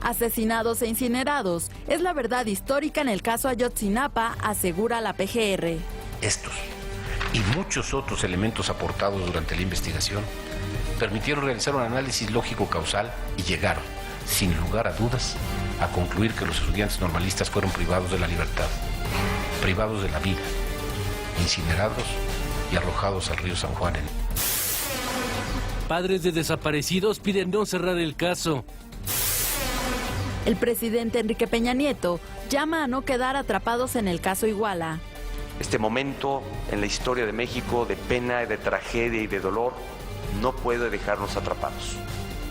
Asesinados e incinerados. Es la verdad histórica en el caso Ayotzinapa, asegura la PGR. Estos y muchos otros elementos aportados durante la investigación permitieron realizar un análisis lógico-causal y llegaron, sin lugar a dudas, a concluir que los estudiantes normalistas fueron privados de la libertad, privados de la vida, incinerados y arrojados al río San Juan. Padres de desaparecidos piden no cerrar el caso. El presidente Enrique Peña Nieto llama a no quedar atrapados en el caso Iguala. Este momento en la historia de México de pena, de tragedia y de dolor no puede dejarnos atrapados.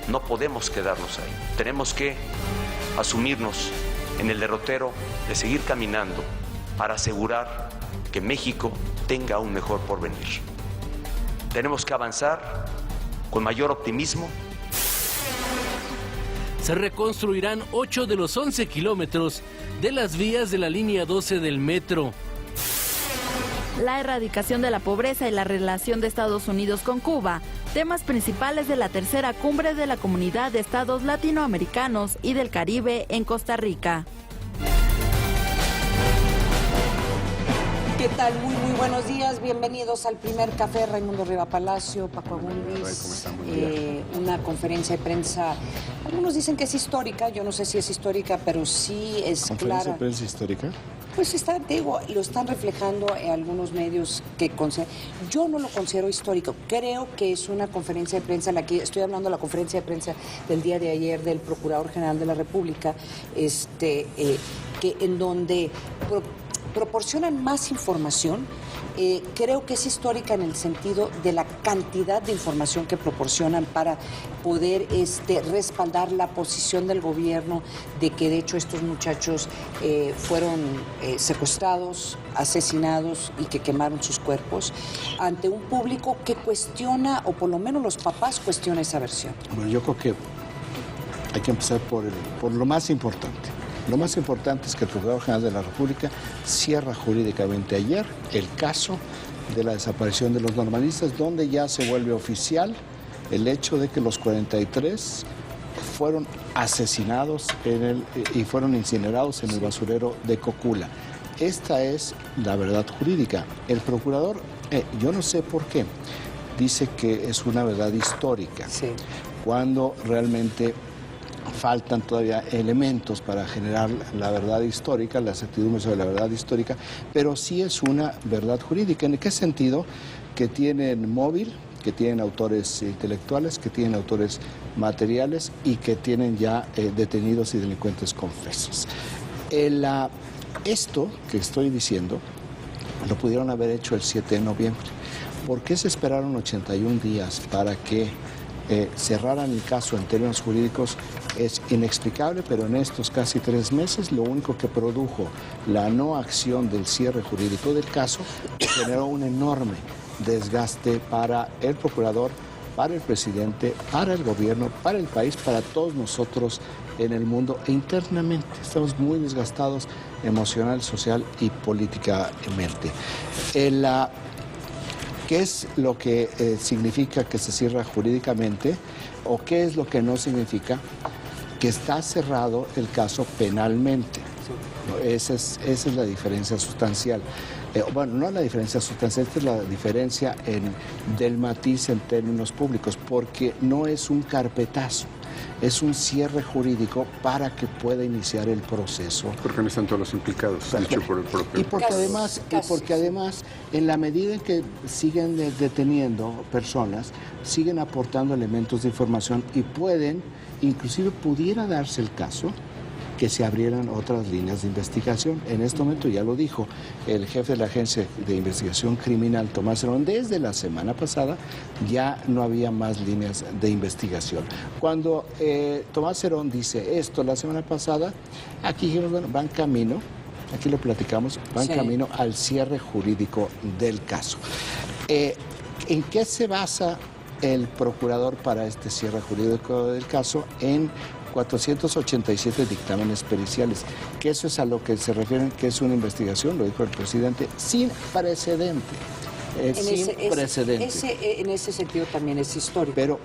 No podemos quedarnos ahí. Tenemos que asumirnos en el derrotero de seguir caminando para asegurar que México tenga un mejor porvenir. Tenemos que avanzar con mayor optimismo. Se reconstruirán 8 de los 11 kilómetros de las vías de la línea 12 del metro. La erradicación de la pobreza y la relación de Estados Unidos con Cuba, temas principales de la tercera cumbre de la Comunidad de Estados Latinoamericanos y del Caribe en Costa Rica. ¿Qué tal? Muy buenos días. Bienvenidos al primer café. Raimundo Riva Palacio, Paco Agüimes. Una conferencia de prensa. Algunos dicen que es histórica. Yo no sé si es histórica, pero sí es clara. ¿Conferencia de prensa histórica? Pues está, digo, lo están reflejando en algunos medios que yo no lo considero histórico. Creo que es una conferencia de prensa, la que estoy hablando de la conferencia de prensa del día de ayer del Procurador General de la República, que en donde proporcionan más información. Creo que es histórica en el sentido de la cantidad de información que proporcionan para poder respaldar la posición del gobierno de que de hecho estos muchachos fueron secuestrados, asesinados y que quemaron sus cuerpos ante un público que cuestiona, o por lo menos los papás cuestionan esa versión. Bueno, yo creo que hay que empezar por lo más importante. Lo más importante es que el Procurador General de la República cierra jurídicamente ayer el caso de la desaparición de los normalistas, donde ya se vuelve oficial el hecho de que los 43 fueron asesinados y fueron incinerados en el basurero de Cocula. Esta es la verdad jurídica. El procurador, yo no sé por qué, dice que es una verdad histórica, cuando realmente faltan todavía elementos para generar la verdad histórica, la certidumbre sobre la verdad histórica, pero sí es una verdad jurídica. ¿En qué sentido? Que tienen móvil, que tienen autores intelectuales, que tienen autores materiales y que tienen ya detenidos y delincuentes confesos. Esto que estoy diciendo lo pudieron haber hecho el 7 de noviembre. ¿Por qué se esperaron 81 días para que cerraran el caso en términos jurídicos? Es inexplicable, pero en estos casi 3 meses lo único que produjo la no acción del cierre jurídico del caso generó un enorme desgaste para el procurador, para el presidente, para el gobierno, para el país, para todos nosotros en el mundo e internamente. Estamos muy desgastados emocional, social y políticamente. ¿Qué es lo que significa que se cierra jurídicamente o qué es lo que no significa? Que está cerrado el caso penalmente. Esa es la diferencia sustancial. Bueno, no la diferencia sustancial, esta es la diferencia del matiz en términos públicos, porque no es un carpetazo. Es un cierre jurídico para que pueda iniciar el proceso. Porque no están todos los implicados, dicho por el propio. Y porque además, en la medida en que siguen deteniendo personas, siguen aportando elementos de información y inclusive pudiera darse el caso que se abrieran otras líneas de investigación. En este momento ya lo dijo el jefe de la Agencia de Investigación Criminal, Tomás Herón, desde la semana pasada ya no había más líneas de investigación. Cuando Tomás Herón dice esto la semana pasada, aquí dijimos, bueno, van camino, aquí lo platicamos, van camino al cierre jurídico del caso. ¿En qué se basa el procurador para este cierre jurídico del caso? En 487 dictámenes periciales, que eso es a lo que se refieren, que es una investigación, lo dijo el presidente, sin precedente. En ese sentido también es histórico. Pero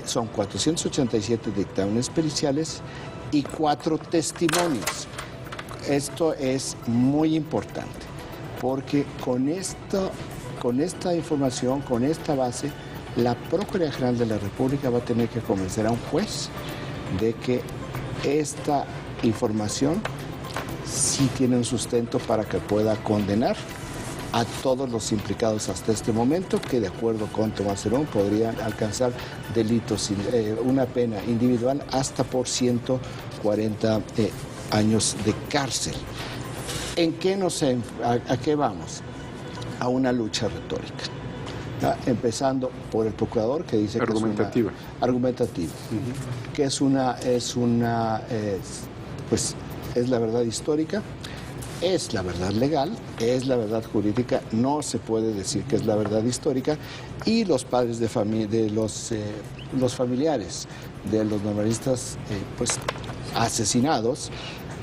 son 487 dictámenes periciales y 4 testimonios. Esto es muy importante, porque con esta información, con esta base, la Procuraduría General de la República va a tener que convencer a un juez de que esta información sí tiene un sustento para que pueda condenar a todos los implicados hasta este momento, que de acuerdo con Tomás Herón podrían alcanzar delitos, una pena individual hasta por 140 años de cárcel. ¿En qué a qué vamos? A una lucha retórica. Empezando por el procurador, que dice argumentativa. Que es una argumentativa, que pues es la verdad histórica, es la verdad legal, es la verdad jurídica, no se puede decir que es la verdad histórica, y los padres de familia, los familiares de los normalistas pues asesinados,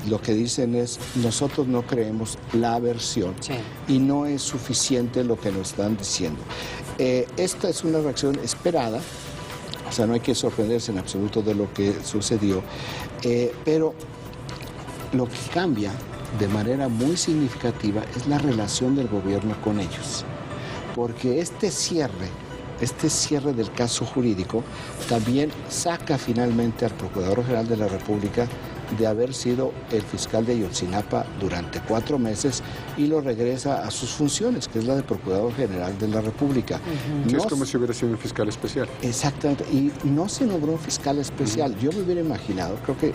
lo que dicen es: nosotros no creemos la versión, sí, y no es suficiente lo que nos están diciendo. Esta es una reacción esperada, o sea, no hay que sorprenderse en absoluto de lo que sucedió, pero lo que cambia de manera muy significativa es la relación del gobierno con ellos, porque este cierre del caso jurídico también saca finalmente al Procurador General de la República de haber sido el fiscal de Ayotzinapa durante 4 meses y lo regresa a sus funciones, que es la de Procurador General de la República. Que es como si hubiera sido un fiscal especial. Exactamente, y no se nombró un fiscal especial. Yo me hubiera imaginado, creo que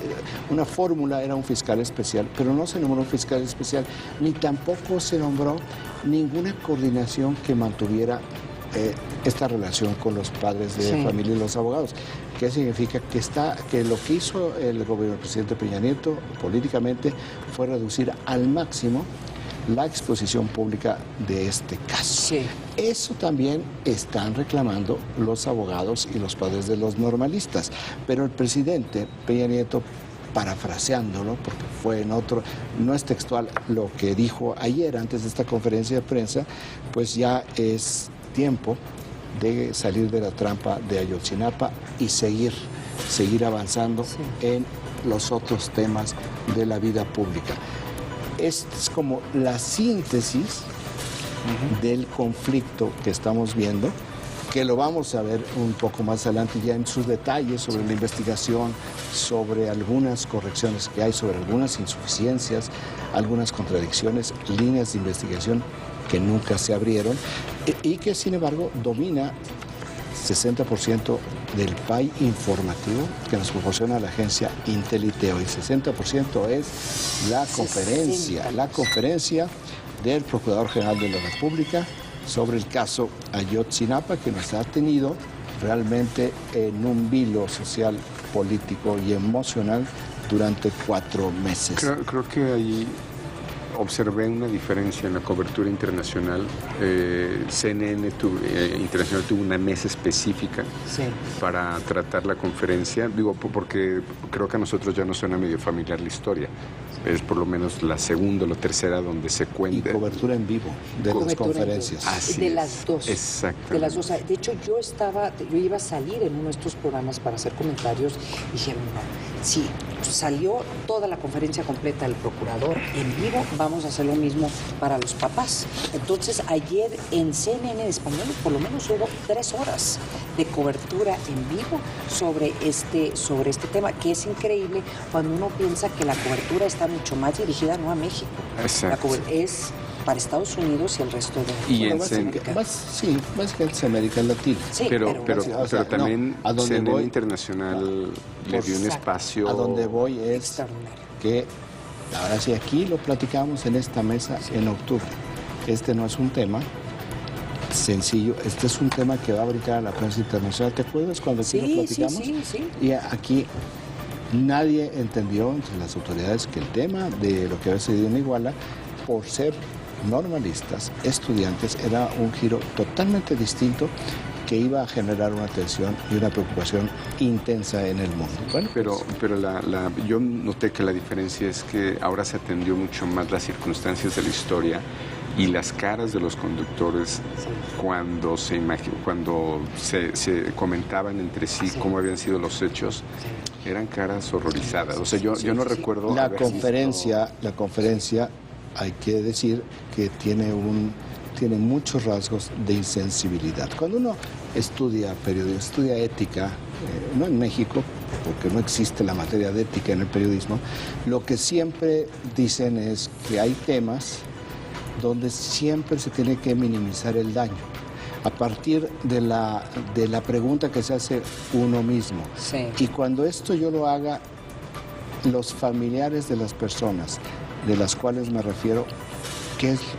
una fórmula era un fiscal especial, pero no se nombró un fiscal especial, ni tampoco se nombró ninguna coordinación que mantuviera esta relación con los padres de familia y los abogados. ¿Qué significa? Que lo que hizo el gobierno del presidente Peña Nieto políticamente fue reducir al máximo la exposición pública de este caso. Sí. Eso también están reclamando los abogados y los padres de los normalistas. Pero el presidente Peña Nieto, parafraseándolo, porque fue en otro, no es textual lo que dijo ayer antes de esta conferencia de prensa, pues ya es tiempo de salir de la trampa de Ayotzinapa y seguir avanzando en los otros temas de la vida pública. Es como la síntesis del conflicto que estamos viendo, que lo vamos a ver un poco más adelante ya en sus detalles sobre la investigación, sobre algunas correcciones que hay, sobre algunas insuficiencias, algunas contradicciones, líneas de investigación que nunca se abrieron y que sin embargo domina 60% del pay informativo que nos proporciona la agencia Inteliteo, y 60% es la conferencia del Procurador General de la República sobre el caso Ayotzinapa, que nos ha tenido realmente en un vilo social, político y emocional durante 4 meses. Creo que ahí observé una diferencia en la cobertura internacional. CNN Internacional tuvo una mesa específica para tratar la conferencia. Digo, porque creo que a nosotros ya nos suena medio familiar la historia. Es por lo menos la segunda o la tercera donde se cuenta. Y cobertura en vivo de las conferencias. De las dos. Exactamente. De las dos. De hecho, yo iba a salir en uno de estos programas para hacer comentarios y dije, no, si salió toda la conferencia completa del procurador en vivo, vamos a hacer lo mismo para los papás. Entonces, ayer en CNN en español, por lo menos hubo 3 horas de cobertura en vivo sobre este tema, que es increíble cuando uno piensa que la cobertura está mucho más dirigida no a México. Exacto. Es para Estados Unidos y el resto de América. Básicamente es América Latina. Sí, pero también CNN Internacional le dio un espacio. A donde voy es que, ahora sí, aquí lo platicamos en esta mesa en octubre. Este no es un tema sencillo, este es un tema que va a brincar a la prensa internacional. ¿Te acuerdas cuando aquí lo platicamos? Sí. Y aquí nadie entendió entre las autoridades que el tema de lo que había sucedido en Iguala, por ser normalistas, estudiantes, era un giro totalmente distinto que iba a generar una tensión y una preocupación intensa en el mundo. Bueno, pero yo noté que la diferencia es que ahora se atendió mucho más las circunstancias de la historia y las caras de los conductores cuando se comentaban entre sí cómo habían sido los hechos. Eran caras horrorizadas. O sea, yo no recuerdo... La conferencia, hay que decir que tiene muchos rasgos de insensibilidad. Cuando uno estudia periodismo, estudia ética, no en México, porque no existe la materia de ética en el periodismo, lo que siempre dicen es que hay temas donde siempre se tiene que minimizar el daño, a partir de la pregunta que se hace uno mismo. Sí. Y cuando esto yo lo haga, los familiares de las personas de las cuales me refiero,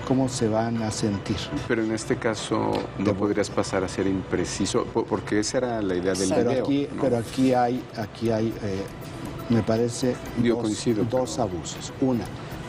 ¿cómo se van a sentir? Pero en este caso no podrías pasar a ser impreciso, porque esa era la idea del video. Pero aquí hay me parece, dos abusos. Una,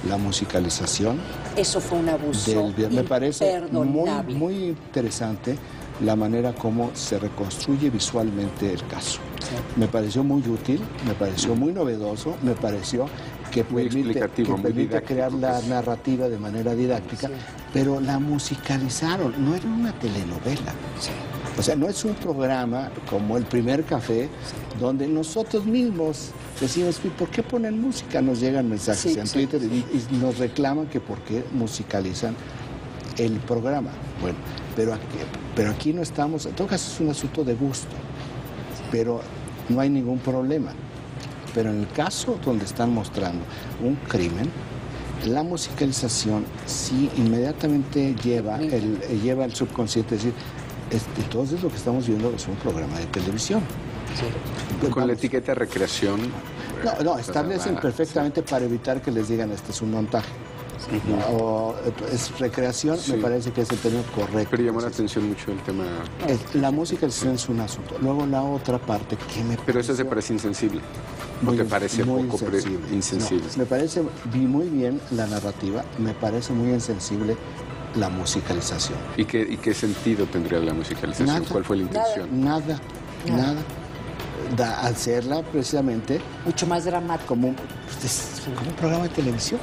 la musicalización. Eso fue un abuso. Me parece muy interesante la manera como se reconstruye visualmente el caso. Sí. Me pareció muy útil, me pareció muy novedoso, me pareció que permite crear la narrativa de manera didáctica, pero la musicalizaron, no era una telenovela. Sí. O sea, no es un programa como El Primer Café, donde nosotros mismos decimos, ¿por qué ponen música? Nos llegan mensajes en Twitter y nos reclaman que por qué musicalizan el programa. Bueno, pero aquí no estamos, en todo caso es un asunto de gusto, pero no hay ningún problema. Pero en el caso donde están mostrando un crimen, la musicalización sí inmediatamente lleva el subconsciente a decir, entonces lo que estamos viendo es un programa de televisión. Sí. Con la etiqueta recreación. No, establecen perfectamente para evitar que les digan este es un montaje. O es recreación, me parece que es el término correcto. Pero llamó la atención mucho el tema. La musicalización es un asunto. Luego la otra parte que me Pero eso te parece insensible. ¿O te parece poco insensible? No, me parece muy bien la narrativa, me parece muy insensible la musicalización. ¿Y qué sentido tendría la musicalización? Nada, ¿Cuál fue la intención? Nada. Hacerla precisamente mucho más dramático, como un programa de televisión.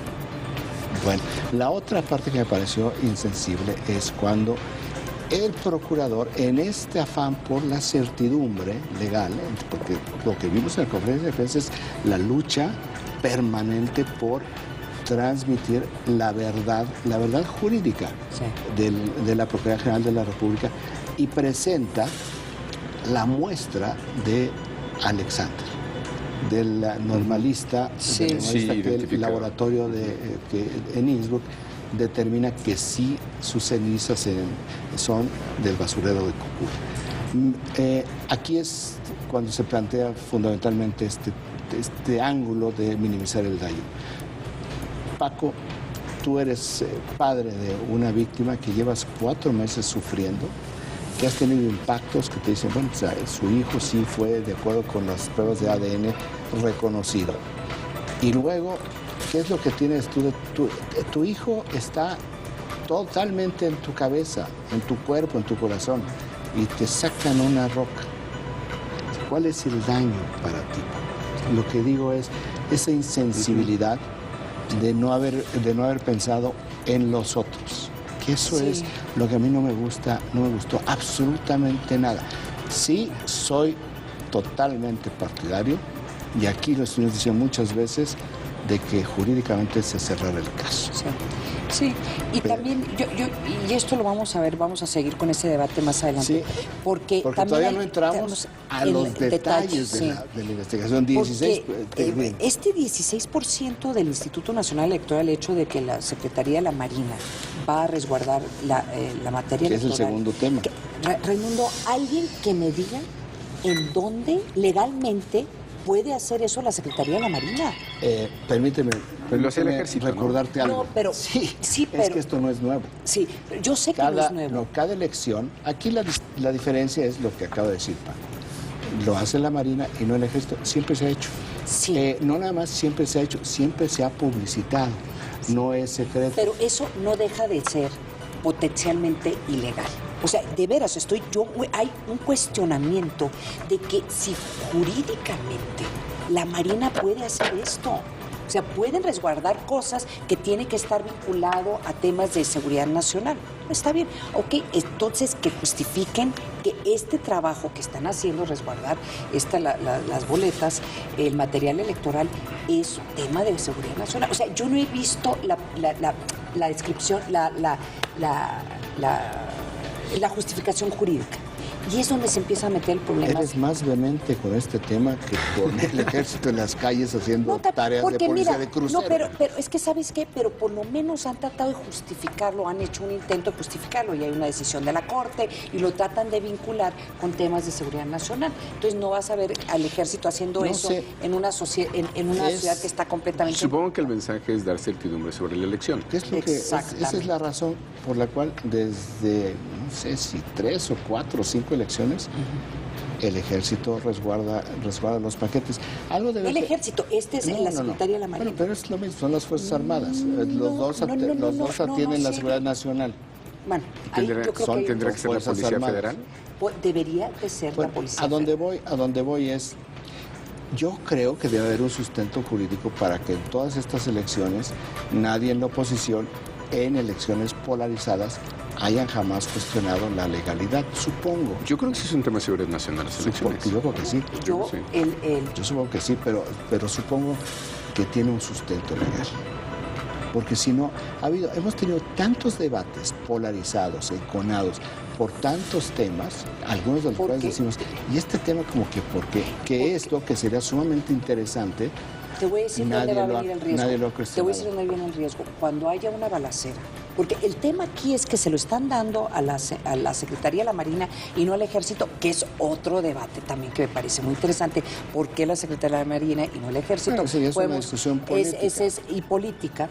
Bueno, la otra parte que me pareció insensible es cuando el procurador, en este afán por la certidumbre legal, porque lo que vimos en la conferencia de defensa es la lucha permanente por transmitir la verdad jurídica de la Procuraduría General de la República, y presenta la muestra de Alexander, del normalista, que el laboratorio que en Innsbruck determina que sí sus cenizas son del basurero de Cocula. Aquí es cuando se plantea fundamentalmente este ángulo de minimizar el daño. Paco, tú eres padre de una víctima que llevas 4 meses sufriendo, que has tenido impactos que te dicen, bueno, su hijo sí fue de acuerdo con las pruebas de ADN reconocido. Y luego, ¿qué es lo que tienes tú? Tu hijo está totalmente en tu cabeza, en tu cuerpo, en tu corazón, y te sacan una roca. ¿Cuál es el daño para ti? Lo que digo es esa insensibilidad de no haber pensado en los otros. Que eso es lo que a mí no me gustó absolutamente nada. Sí, soy totalmente partidario, y aquí lo estuvimos diciendo muchas veces, de que jurídicamente se cerrara el caso. Sí, y también y esto lo vamos a ver, vamos a seguir con ese debate más adelante. Sí, porque también todavía no entramos a los detalles de la investigación. 16, este 16% del Instituto Nacional Electoral, el hecho de que la Secretaría de la Marina va a resguardar la materia que electoral. Es el segundo tema. Raimundo, alguien que me diga en dónde legalmente puede hacer eso la Secretaría de la Marina. Permíteme recordarte algo. No, pero es que esto no es nuevo. Sí, yo sé que no es nuevo. No, cada elección, aquí la diferencia es lo que acaba de decir Paco. Lo hace la Marina y no el Ejército. Siempre se ha hecho. Sí. No nada más siempre se ha hecho, siempre se ha publicitado. Sí. No es secreto. Pero eso no deja de ser potencialmente ilegal. O sea, de veras, hay un cuestionamiento de que si jurídicamente la Marina puede hacer esto. O sea, pueden resguardar cosas que tienen que estar vinculado a temas de seguridad nacional. está bien. Ok, entonces que justifiquen que este trabajo que están haciendo, resguardar las boletas, el material electoral, es un tema de seguridad nacional. O sea, yo no he visto la descripción, la justificación jurídica. Y es donde se empieza a meter el problema. Eres más vehemente con este tema que con el ejército en las calles haciendo tareas de policía de crucero. No, pero es que, ¿sabes qué? Pero por lo menos han tratado de justificarlo, han hecho un intento de justificarlo, y hay una decisión de la Corte, y lo tratan de vincular con temas de seguridad nacional. Entonces no vas a ver al ejército haciendo en una ciudad que está completamente... Supongo que el mensaje es dar certidumbre sobre la elección. Esa es la razón por la cual desde, no sé si 3 o 4 o 5 elecciones, el ejército resguarda los paquetes. El ejército, es la Secretaría de la Marina. Bueno, pero es lo mismo, son las Fuerzas Armadas. Los dos atienden la seguridad nacional. Bueno, ¿Tendrá que ser la Policía Federal? Debería de ser la Policía Federal. A donde voy es, yo creo que debe haber un sustento jurídico para que en todas estas elecciones nadie en la oposición, en elecciones polarizadas, hayan jamás cuestionado la legalidad, supongo. Yo creo que sí es un tema de seguridad nacional las elecciones. Yo creo que sí. Yo supongo que sí, pero supongo que tiene un sustento legal. Porque si no, hemos tenido tantos debates polarizados, enconados, por tantos temas, algunos de los cuales decimos, y este tema como que, ¿por qué? Que esto, que sería sumamente interesante, te voy a decir dónde va a venir el riesgo. Te voy a decir dónde viene el riesgo. Cuando haya una balacera. Porque el tema aquí es que se lo están dando a la Secretaría de la Marina y no al Ejército, que es otro debate también que me parece muy interesante. ¿Por qué la Secretaría de la Marina y no el Ejército? Bueno, sí, es una discusión política. Y política,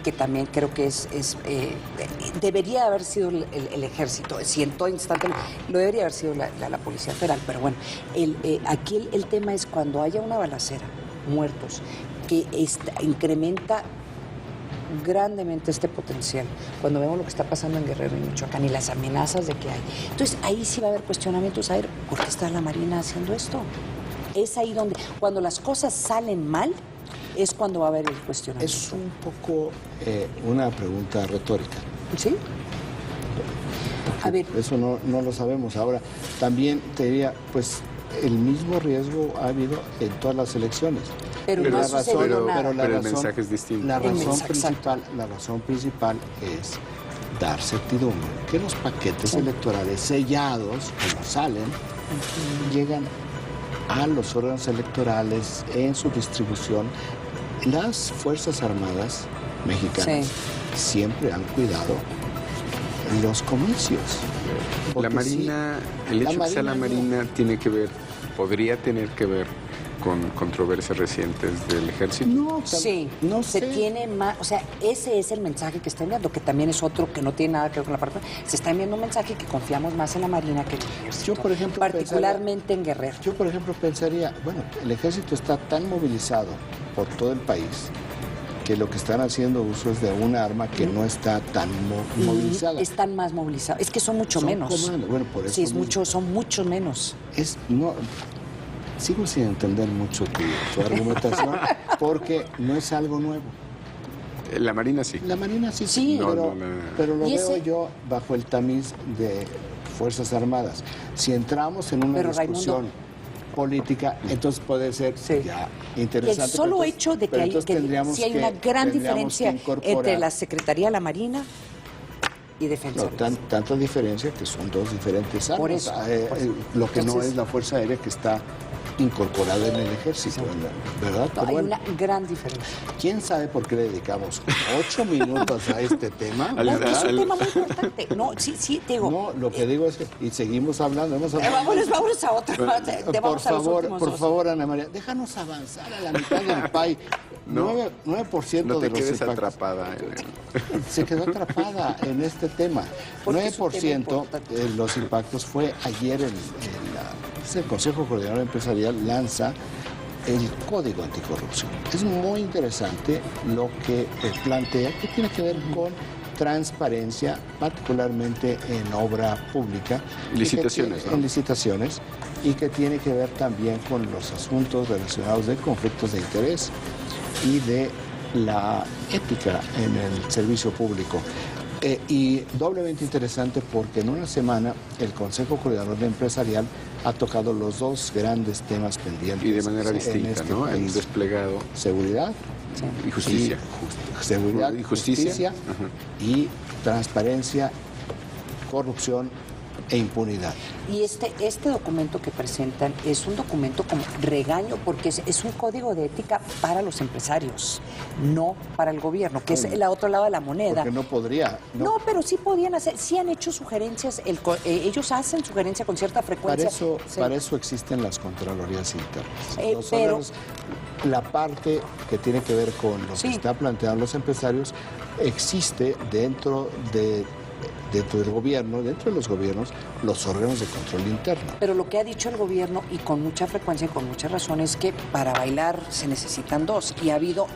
que también creo que debería haber sido el Ejército. Si en todo instante lo debería haber sido la Policía Federal. Pero bueno, aquí el tema es cuando haya una balacera, muertos, que incrementa grandemente este potencial, cuando vemos lo que está pasando en Guerrero y Michoacán y las amenazas de que hay. Entonces ahí sí va a haber cuestionamientos, a ver, ¿por qué está la Marina haciendo esto? Es ahí donde, cuando las cosas salen mal, es cuando va a haber el cuestionamiento. Es un poco una pregunta retórica. ¿Sí? A ver. Eso no lo sabemos. Ahora, también te diría, pues, el mismo riesgo ha habido en todas las elecciones. Pero el mensaje es distinto. La razón principal es dar certidumbre, que los paquetes electorales sellados, como salen, llegan a los órganos electorales en su distribución. Las Fuerzas Armadas mexicanas siempre han cuidado los comicios. La Marina, el hecho de que sea la Marina podría tener que ver con controversias recientes del Ejército. Se tiene más, o sea, ese es el mensaje que está enviando, que también es otro que no tiene nada que ver con la parte. Se está enviando un mensaje que confiamos más en la Marina que en el Ejército. Yo, por ejemplo, particularmente en Guerrero. Yo, por ejemplo, pensaría, bueno, el Ejército está tan movilizado por todo el país que lo que están haciendo uso es de una arma que no está tan movilizada. Están más movilizados. Es que son mucho menos. Bueno, por eso son mucho menos. Sigo sin entender mucho tu argumentación porque no es algo nuevo. La Marina sí. La Marina sí, pero lo veo yo bajo el tamiz de Fuerzas Armadas. Si entramos en una discusión política, entonces puede ser ya interesante. El solo hecho de que hay una gran diferencia entre la Secretaría de la Marina y Defensa. Tanta diferencia que son dos diferentes armas. Por eso. Lo que no es la Fuerza Aérea que está incorporada en el Ejército, ¿verdad? No, hay una gran diferencia. ¿Quién sabe por qué le dedicamos 8 minutos a este tema? Es un tema muy importante. No, sí, te digo. No, lo que digo es que, y seguimos hablando. Vámonos a otro. Por favor, Ana María, déjanos avanzar a la mitad del país. 9% no te de los quedes atrapada. Se quedó atrapada en este tema. 9% de los impactos fue ayer el Consejo Coordinador Empresarial lanza el Código Anticorrupción. Es muy interesante lo que plantea, que tiene que ver con transparencia, particularmente en obra pública. Licitaciones, y que tiene que ver también con los asuntos relacionados de conflictos de interés y de la ética en el servicio público. Y doblemente interesante porque en una semana el Consejo Coordinador Empresarial ha tocado los dos grandes temas pendientes. Y de manera distinta, ¿no? El desplegado. Seguridad y justicia. Seguridad y justicia. Y transparencia, corrupción e impunidad. Y este documento que presentan es un documento como regaño, porque es un código de ética para los empresarios, no para el gobierno, que es el otro lado de la moneda. Porque no podría. No, pero sí podían hacer, sí han hecho sugerencias, ellos hacen sugerencia con cierta frecuencia. Para eso existen las contralorías internas. Pero la parte que tiene que ver con lo que está planteando los empresarios existe dentro del gobierno, dentro de los gobiernos, los órganos de control interno. Pero lo que ha dicho el gobierno, y con mucha frecuencia y con mucha razón, es que para bailar se necesitan dos. Y ha habido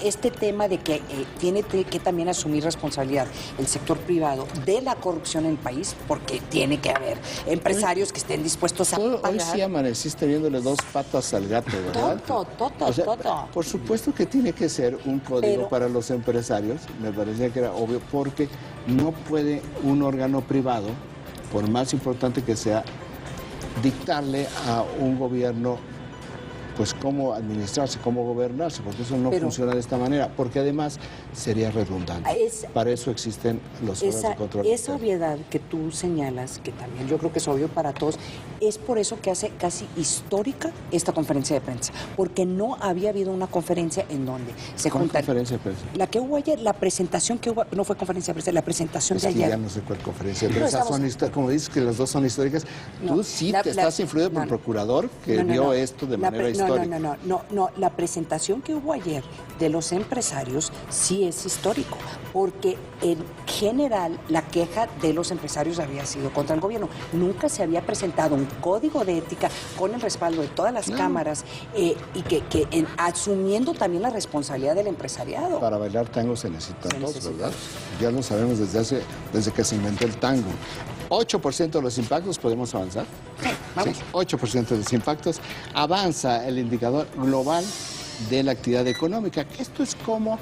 este tema de que tiene que también asumir responsabilidad el sector privado de la corrupción en el país, porque tiene que haber empresarios que estén dispuestos a pagar. Hoy sí amaneciste viéndole dos patas al gato, ¿verdad? Todo. Por supuesto que tiene que ser un código para los empresarios, me parecía que era obvio, porque no puede un órgano privado, por más importante que sea, dictarle a un gobierno pues cómo administrarse, cómo gobernarse, porque eso no funciona de esta manera, porque además sería redundante. Para eso existen los órganos de control. Esa obviedad que tú señalas, que también yo creo que es obvio para todos, es por eso que hace casi histórica esta conferencia de prensa, porque no había habido una conferencia en donde se juntan. Conferencia de prensa? La que hubo ayer, la presentación que hubo, no fue conferencia de prensa, la presentación de ayer. Ya no sé cuál conferencia de prensa, como dices que las dos son históricas, tú estás influido por el procurador que vio esto de manera histórica. No, la presentación que hubo ayer de los empresarios sí es histórico, porque en general la queja de los empresarios había sido contra el gobierno. Nunca se había presentado un código de ética con el respaldo de todas las cámaras y asumiendo también la responsabilidad del empresariado. Para bailar tango se necesitan dos, ¿verdad? Ya lo sabemos desde que se inventó el tango. 8% de los impactos, ¿podemos avanzar? Sí, vamos. 8% de los impactos. Avanza el indicador global de la actividad económica. Esto es como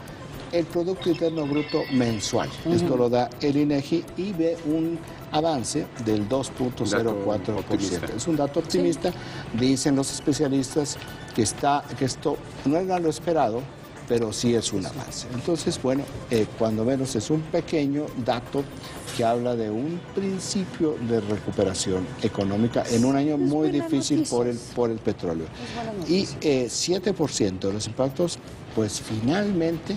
el Producto Interno Bruto mensual. Esto lo da el INEGI y ve un avance del 2.04%. Es un dato optimista. Dicen los especialistas que esto no era lo esperado, pero sí es un avance. Entonces, bueno, cuando menos es un pequeño dato que habla de un principio de recuperación económica en un año muy difícil por el petróleo. Y 7% de los impactos, pues finalmente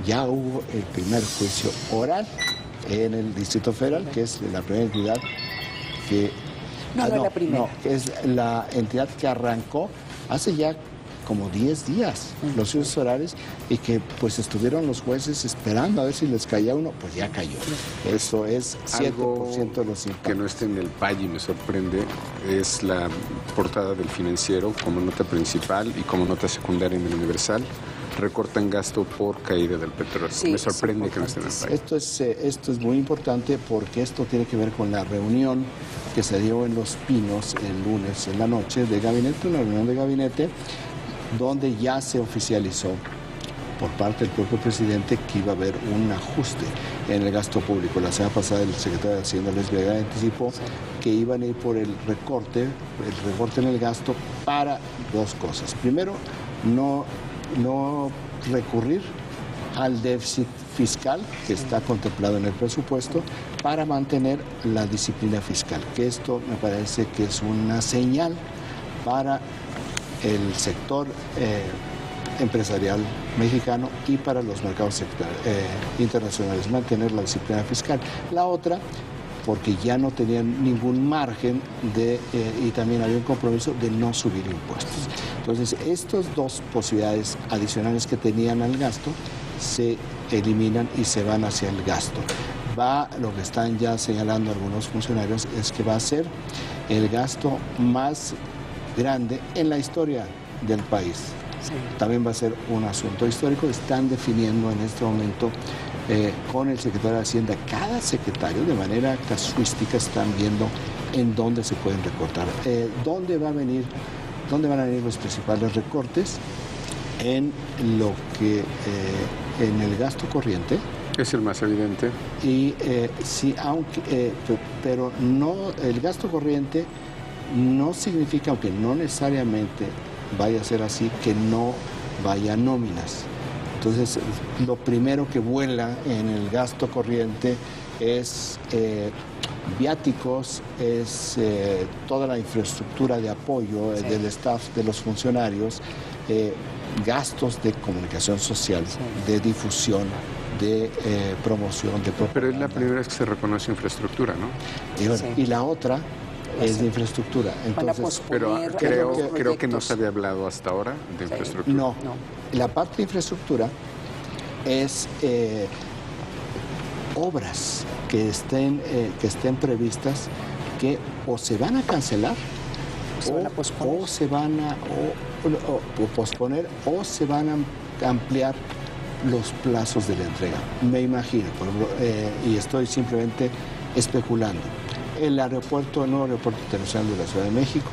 ya hubo el primer juicio oral en el Distrito Federal, que es la primera entidad que... No es la primera. No, es la entidad que arrancó hace ya como 10 días los juicios orales y que pues estuvieron los jueces esperando a ver si les caía uno, pues ya cayó. Eso es 7% de los impactos. Que no esté en el PAI y me sorprende es la portada del Financiero como nota principal y como nota secundaria en el Universal. Recortan gasto por caída del petróleo. Me sorprende que no esté en el PAI. Esto es muy importante porque esto tiene que ver con la reunión que se dio en Los Pinos el lunes en la noche de gabinete, una reunión de gabinete donde ya se oficializó por parte del propio presidente que iba a haber un ajuste en el gasto público. La semana pasada el secretario de Hacienda, Luis Vega, anticipó que iban a ir por el recorte en el gasto para dos cosas. Primero, no recurrir al déficit fiscal que está contemplado en el presupuesto para mantener la disciplina fiscal, que esto me parece que es una señal para el sector empresarial mexicano y para los mercados internacionales, mantener la disciplina fiscal. La otra, porque ya no tenían ningún margen y también había un compromiso de no subir impuestos. Entonces, estas dos posibilidades adicionales que tenían al gasto se eliminan y se van hacia el gasto. Lo que están ya señalando algunos funcionarios es que va a ser el gasto más grande en la historia del país. Sí. También va a ser un asunto histórico. Están definiendo en este momento con el secretario de Hacienda, cada secretario de manera casuística están viendo en dónde se pueden recortar, dónde van a venir los principales recortes en lo que en el gasto corriente, Es el más evidente. Y sí, aunque, pero no, el gasto corriente no significa, aunque no necesariamente vaya a ser así, que no vaya a nóminas. Entonces, lo primero que vuela en el gasto corriente es viáticos, es toda la infraestructura de apoyo del staff, de los funcionarios, gastos de comunicación social, de difusión, de promoción, de propaganda. Pero es la primera vez que se reconoce infraestructura, ¿no? Y la otra es de infraestructura. Entonces, pero creo que no se había hablado hasta ahora de infraestructura. No. La parte de infraestructura es obras que estén previstas que o se van a cancelar o se van a posponer o se van a ampliar los plazos de la entrega. Me imagino, por ejemplo, y estoy simplemente especulando. El nuevo aeropuerto internacional de la Ciudad de México,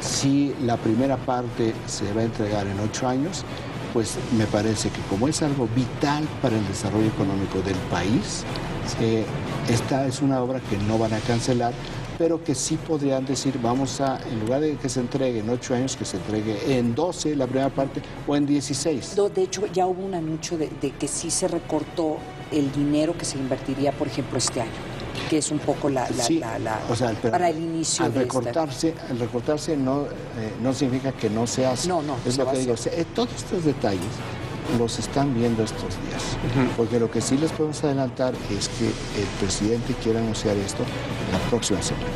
si la primera parte se va a entregar en 8 años, pues me parece que como es algo vital para el desarrollo económico del país, esta es una obra que no van a cancelar, pero que sí podrían decir, vamos a, en lugar de que se entregue en 8 años, que se entregue en 12 la primera parte o en 16. De hecho, ya hubo un anuncio de que sí se recortó el dinero que se invertiría, por ejemplo, este año, que es un poco para el inicio al recortarse no significa que no se hace. No, es lo que digo. Todos estos detalles los están viendo estos días. Porque lo que sí les podemos adelantar es que el presidente quiere anunciar esto la próxima semana.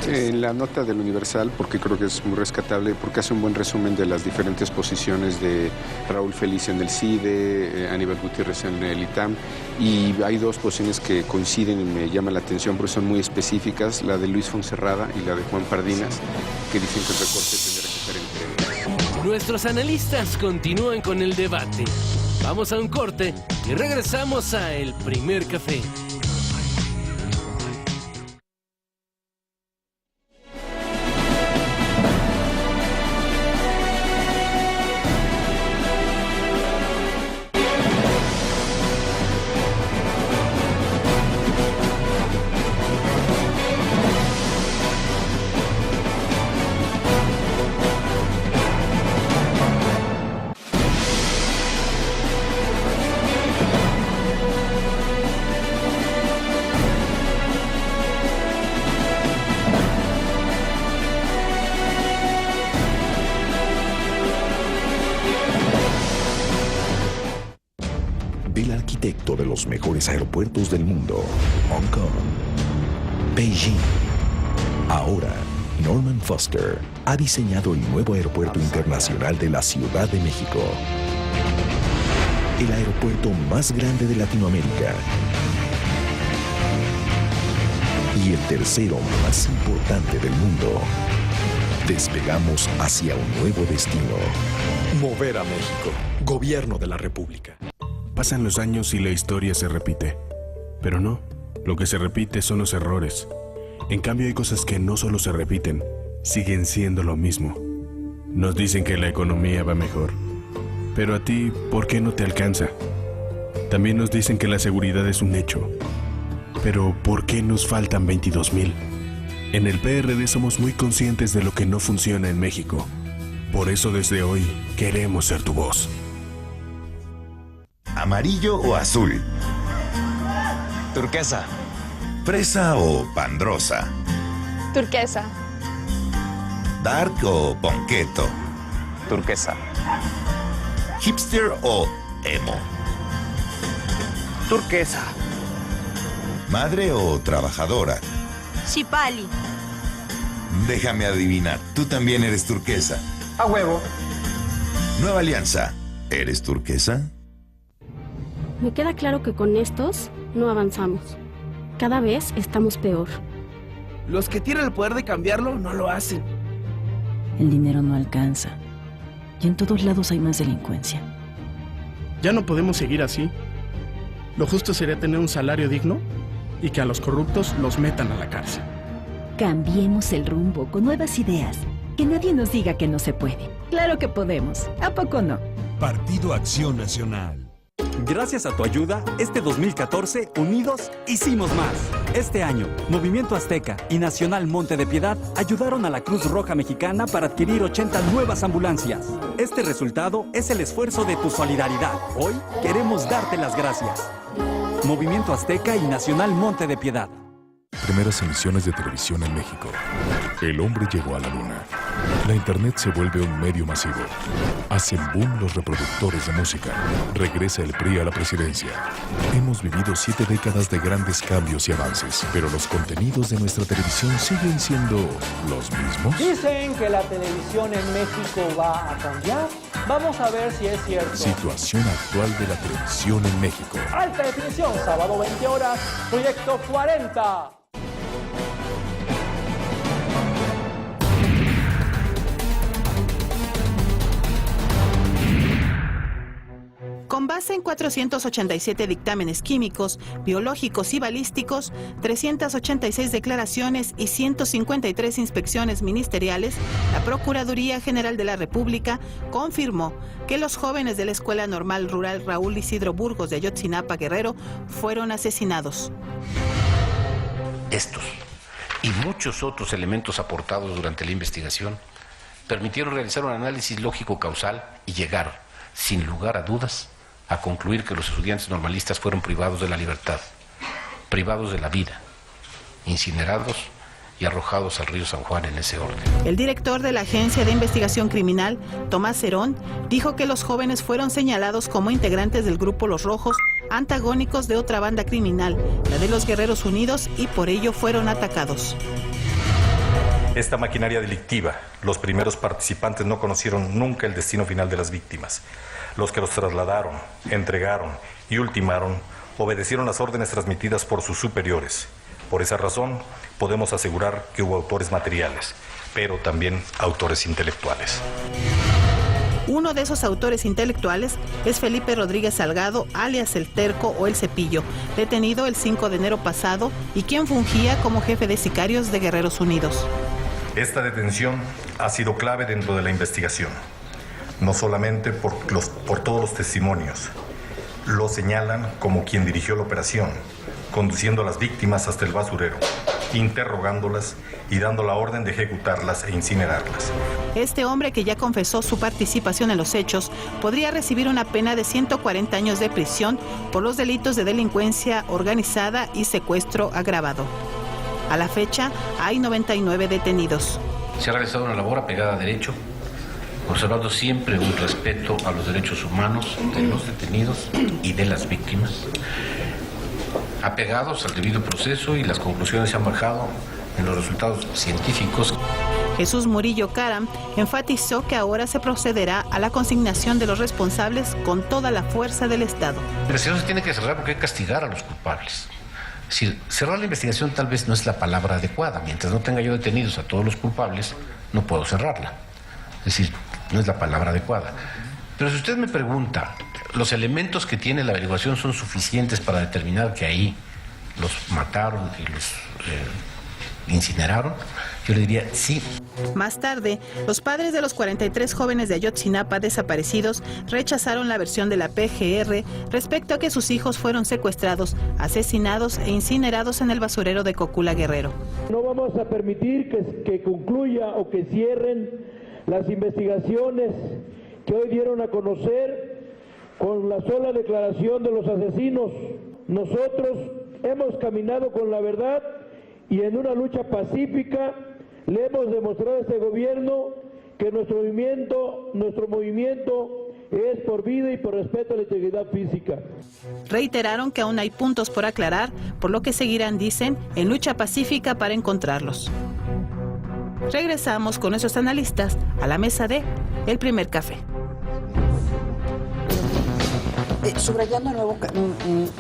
En la nota del Universal, porque creo que es muy rescatable, porque hace un buen resumen de las diferentes posiciones de Raúl Feliz en el CIDE, Aníbal Gutiérrez en el ITAM, y hay dos posiciones que coinciden y me llaman la atención porque son muy específicas, la de Luis Fonserrada y la de Juan Pardinas, que dicen que el recorte tendrá que ser entre... Nuestros analistas continúan con el debate. Vamos a un corte y regresamos a El Primer Café. Del arquitecto de los mejores aeropuertos del mundo, Hong Kong, Beijing. Ahora, Norman Foster ha diseñado el nuevo aeropuerto internacional de la Ciudad de México. El aeropuerto más grande de Latinoamérica. Y el tercero más importante del mundo. Despegamos hacia un nuevo destino. Mover a México. Gobierno de la República. Pasan los años y la historia se repite. Pero no, lo que se repite son los errores. En cambio hay cosas que no solo se repiten, siguen siendo lo mismo. Nos dicen que la economía va mejor. Pero a ti, ¿por qué no te alcanza? También nos dicen que la seguridad es un hecho. Pero ¿por qué nos faltan 22,000? En el PRD somos muy conscientes de lo que no funciona en México. Por eso desde hoy queremos ser tu voz. ¿Amarillo o azul? Turquesa. ¿Fresa o pandrosa? Turquesa. ¿Dark o ponqueto? Turquesa. ¿Hipster o emo? Turquesa. ¿Madre o trabajadora? Chipali. Déjame adivinar, tú también eres turquesa. A huevo. Nueva Alianza, ¿eres turquesa? Me queda claro que con estos no avanzamos. Cada vez estamos peor. Los que tienen el poder de cambiarlo no lo hacen. El dinero no alcanza. Y en todos lados hay más delincuencia. Ya no podemos seguir así. Lo justo sería tener un salario digno y que a los corruptos los metan a la cárcel. Cambiemos el rumbo con nuevas ideas. Que nadie nos diga que no se puede. Claro que podemos. ¿A poco no? Partido Acción Nacional. Gracias a tu ayuda, este 2014, unidos, hicimos más. Este año, Movimiento Azteca y Nacional Monte de Piedad ayudaron a la Cruz Roja Mexicana para adquirir 80 nuevas ambulancias. Este resultado es el esfuerzo de tu solidaridad. Hoy queremos darte las gracias. Movimiento Azteca y Nacional Monte de Piedad. Primeras emisiones de televisión en México. El hombre llegó a la luna. La internet se vuelve un medio masivo. Hacen boom los reproductores de música. Regresa el PRI a la presidencia. Hemos vivido 7 décadas de grandes cambios y avances, pero los contenidos de nuestra televisión siguen siendo los mismos. Dicen que la televisión en México va a cambiar. Vamos a ver si es cierto. Situación actual de la televisión en México. Alta definición, sábado 20 horas, Proyecto 40. Con base en 487 dictámenes químicos, biológicos y balísticos, 386 declaraciones y 153 inspecciones ministeriales, la Procuraduría General de la República confirmó que los jóvenes de la Escuela Normal Rural Raúl Isidro Burgos de Ayotzinapa, Guerrero, fueron asesinados. Estos y muchos otros elementos aportados durante la investigación permitieron realizar un análisis lógico-causal y llegar, sin lugar a dudas, a concluir que los estudiantes normalistas fueron privados de la libertad, privados de la vida, incinerados y arrojados al río San Juan en ese orden. El director de la Agencia de Investigación Criminal, Tomás Herón, dijo que los jóvenes fueron señalados como integrantes del grupo Los Rojos, antagónicos de otra banda criminal, la de los Guerreros Unidos, y por ello fueron atacados. Esta maquinaria delictiva, los primeros participantes no conocieron nunca el destino final de las víctimas. Los que los trasladaron, entregaron y ultimaron obedecieron las órdenes transmitidas por sus superiores. Por esa razón, podemos asegurar que hubo autores materiales, pero también autores intelectuales. Uno de esos autores intelectuales es Felipe Rodríguez Salgado, alias El Terco o El Cepillo, detenido el 5 de enero pasado y quien fungía como jefe de sicarios de Guerreros Unidos. Esta detención ha sido clave dentro de la investigación, no solamente por todos los testimonios. Lo señalan como quien dirigió la operación, conduciendo a las víctimas hasta el basurero, interrogándolas y dando la orden de ejecutarlas e incinerarlas. Este hombre, que ya confesó su participación en los hechos, podría recibir una pena de 140 años de prisión por los delitos de delincuencia organizada y secuestro agravado. A la fecha, hay 99 detenidos. Se ha realizado una labor apegada a derecho, conservando siempre un respeto a los derechos humanos de los detenidos y de las víctimas, apegados al debido proceso, y las conclusiones se han bajado en los resultados científicos. Jesús Murillo Caram enfatizó que ahora se procederá a la consignación de los responsables con toda la fuerza del Estado. La investigación se tiene que cerrar porque hay que castigar a los culpables. Es decir, cerrar la investigación tal vez no es la palabra adecuada. Mientras no tenga yo detenidos a todos los culpables, no puedo cerrarla. Es decir, no es la palabra adecuada. Pero si usted me pregunta, ¿los elementos que tiene la averiguación son suficientes para determinar que ahí los mataron y los incineraron? Yo le diría sí. Más tarde, los padres de los 43 jóvenes de Ayotzinapa desaparecidos rechazaron la versión de la PGR respecto a que sus hijos fueron secuestrados, asesinados e incinerados en el basurero de Cocula, Guerrero. No vamos a permitir que concluya o que cierren las investigaciones que hoy dieron a conocer con la sola declaración de los asesinos. Nosotros hemos caminado con la verdad y en una lucha pacífica le hemos demostrado a este gobierno que nuestro movimiento es por vida y por respeto a la integridad física. Reiteraron que aún hay puntos por aclarar, por lo que seguirán, dicen, en lucha pacífica para encontrarlos. Regresamos con nuestros analistas a la mesa de El Primer Café. Subrayando de nuevo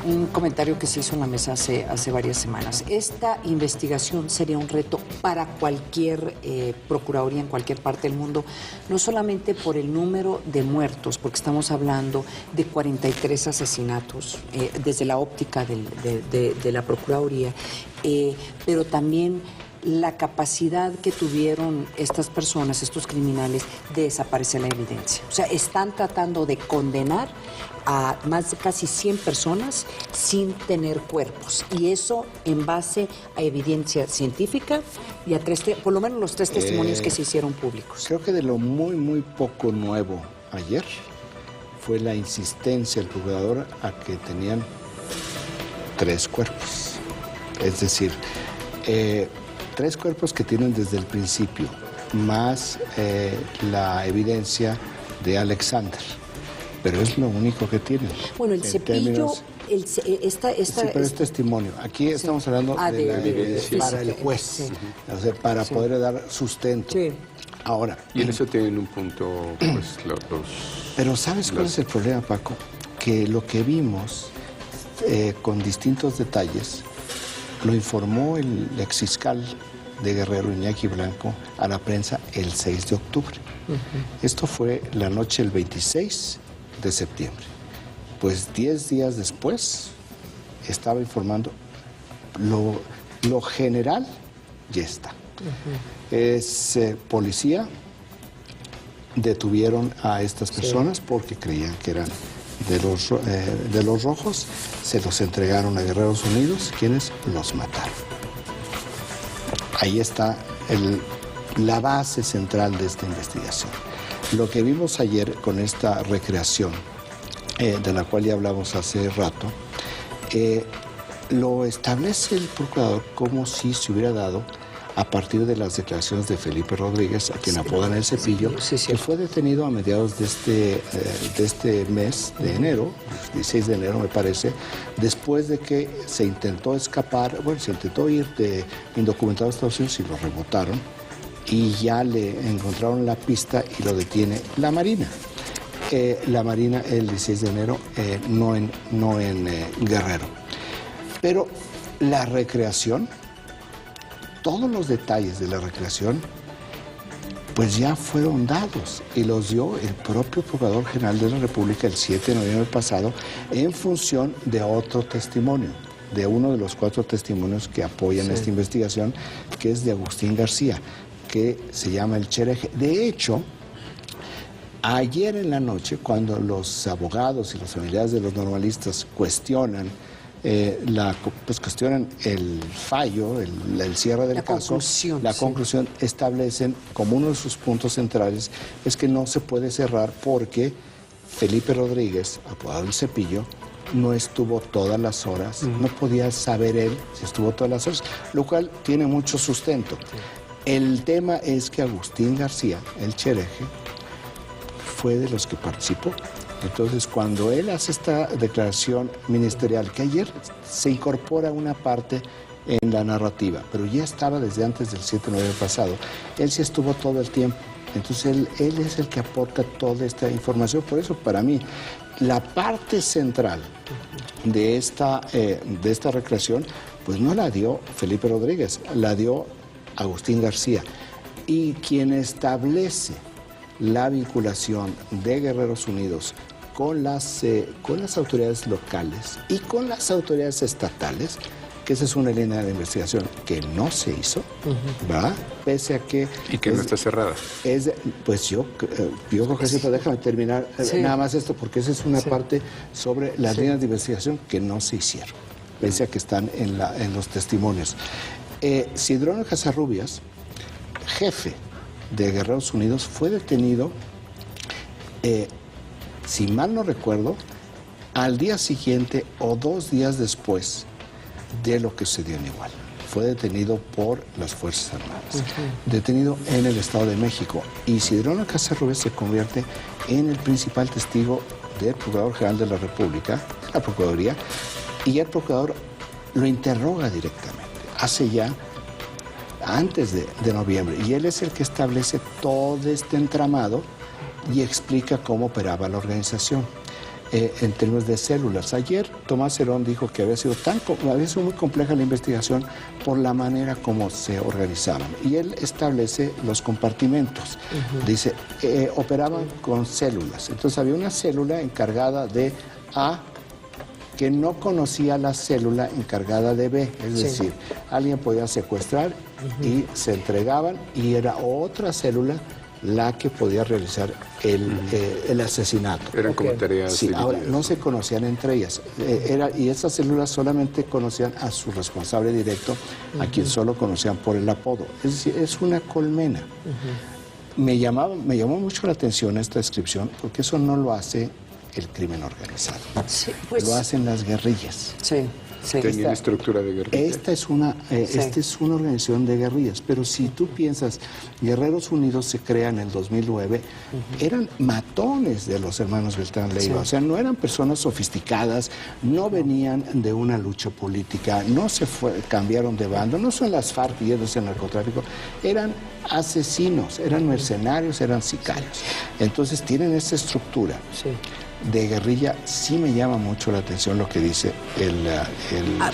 un comentario que se hizo en la mesa hace varias semanas. Esta investigación sería un reto para cualquier procuraduría en cualquier parte del mundo, no solamente por el número de muertos, porque estamos hablando de 43 asesinatos desde la óptica de la procuraduría, pero también la capacidad que tuvieron estas personas, estos criminales, de desaparecer la evidencia. O sea, están tratando de condenar a más de casi 100 personas sin tener cuerpos. Y eso en base a evidencia científica y a por lo menos los 3 testimonios que se hicieron públicos. Creo que de lo muy poco nuevo ayer fue la insistencia del procurador a que tenían 3 cuerpos. Es decir, 3 cuerpos que tienen desde el principio, más la evidencia de Alexander. Pero es lo único que tienen. Bueno, el cepillo, sí, pero es testimonio. Aquí estamos hablando de la evidencia para el juez, sí. O sea, para poder dar sustento. Sí. Ahora. Y en eso tienen un punto, pues, Pero ¿sabes cuál es el problema, Paco? Que lo que vimos, con distintos detalles, lo informó el exfiscal de Guerrero, Iñaki Blanco, a la prensa el 6 de octubre. Esto fue la noche del 26 de septiembre. Pues 10 días después estaba informando lo general, ya está. Es policía, detuvieron a estas personas porque creían que eran de los rojos, se los entregaron a Guerreros Unidos, quienes los mataron. Ahí está la base central de esta investigación. Lo que vimos ayer con esta recreación, de la cual ya hablamos hace rato, lo establece el procurador como si se hubiera dado a partir de las declaraciones de Felipe Rodríguez, a quien apodan el Cepillo, que fue detenido a mediados de este mes de enero, 16 de enero me parece, después de que se intentó escapar, se intentó ir de indocumentado a Estados Unidos y lo rebotaron, y ya le encontraron la pista y lo detiene la Marina. La Marina el 16 de enero, no en Guerrero. Pero la recreación, todos los detalles de la recreación, pues ya fueron dados y los dio el propio Procurador General de la República el 7 de noviembre pasado en función de otro testimonio, de uno de los 4 testimonios que apoyan esta investigación, que es de Agustín García, que se llama el Chereje. De hecho, ayer en la noche, cuando los abogados y los familiares de los normalistas cuestionan cuestionan el fallo, el cierre del caso, la conclusión, establecen como uno de sus puntos centrales es que no se puede cerrar porque Felipe Rodríguez, apodado el Cepillo, no estuvo todas las horas, no podía saber él si estuvo todas las horas, lo cual tiene mucho sustento. El tema es que Agustín García, el Chereje, fue de los que participó. Entonces, cuando él hace esta declaración ministerial, que ayer se incorpora una parte en la narrativa, pero ya estaba desde antes del 7 de noviembre pasado, él sí estuvo todo el tiempo. Entonces, él es el que aporta toda esta información. Por eso, para mí, la parte central de esta recreación, pues no la dio Felipe Rodríguez, la dio Agustín García. Y quien establece la vinculación de Guerreros Unidos con las autoridades locales y con las autoridades estatales, que esa es una línea de investigación que no se hizo, ¿verdad? Pese a que... Y que no está cerrada. Pues yo creo que sí, pero déjame terminar nada más esto, porque esa es una parte sobre las líneas de investigación que no se hicieron, pese a que están en los testimonios. Sidronio Casarrubias, jefe de Guerreros Unidos, fue detenido, si mal no recuerdo, al día siguiente o 2 días después de lo que sucedió en Iguala. Fue detenido por las Fuerzas Armadas, detenido en el Estado de México. Y Sidronio Casarrubias se convierte en el principal testigo del Procurador General de la República, de la Procuraduría, y el Procurador lo interroga directamente, hace ya antes de noviembre, y él es el que establece todo este entramado y explica cómo operaba la organización en términos de células. Ayer Tomás Herón dijo que había sido muy compleja la investigación por la manera como se organizaban, y él establece los compartimentos. Dice, operaban con células, entonces había una célula encargada de que no conocía la célula encargada de B, es decir, alguien podía secuestrar y se entregaban y era otra célula la que podía realizar el asesinato. Eran como tareas. Sí, ahora no se conocían entre ellas. Y esas células solamente conocían a su responsable directo, a quien solo conocían por el apodo. Es decir, es una colmena. Me llamó mucho la atención esta descripción, porque eso no lo hace el crimen organizado. Sí, pues, lo hacen las guerrillas. Sí. Tenían estructura de guerrilla. Esta es una organización de guerrillas, pero si tú piensas, Guerreros Unidos se crea en el 2009, eran matones de los hermanos Beltrán Leiva, o sea, no eran personas sofisticadas, no venían de una lucha política, no cambiaron de bando, no son las FARC yéndose al narcotráfico, eran asesinos, eran mercenarios, eran sicarios. Entonces tienen esta estructura de guerrilla. Sí me llama mucho la atención lo que dice el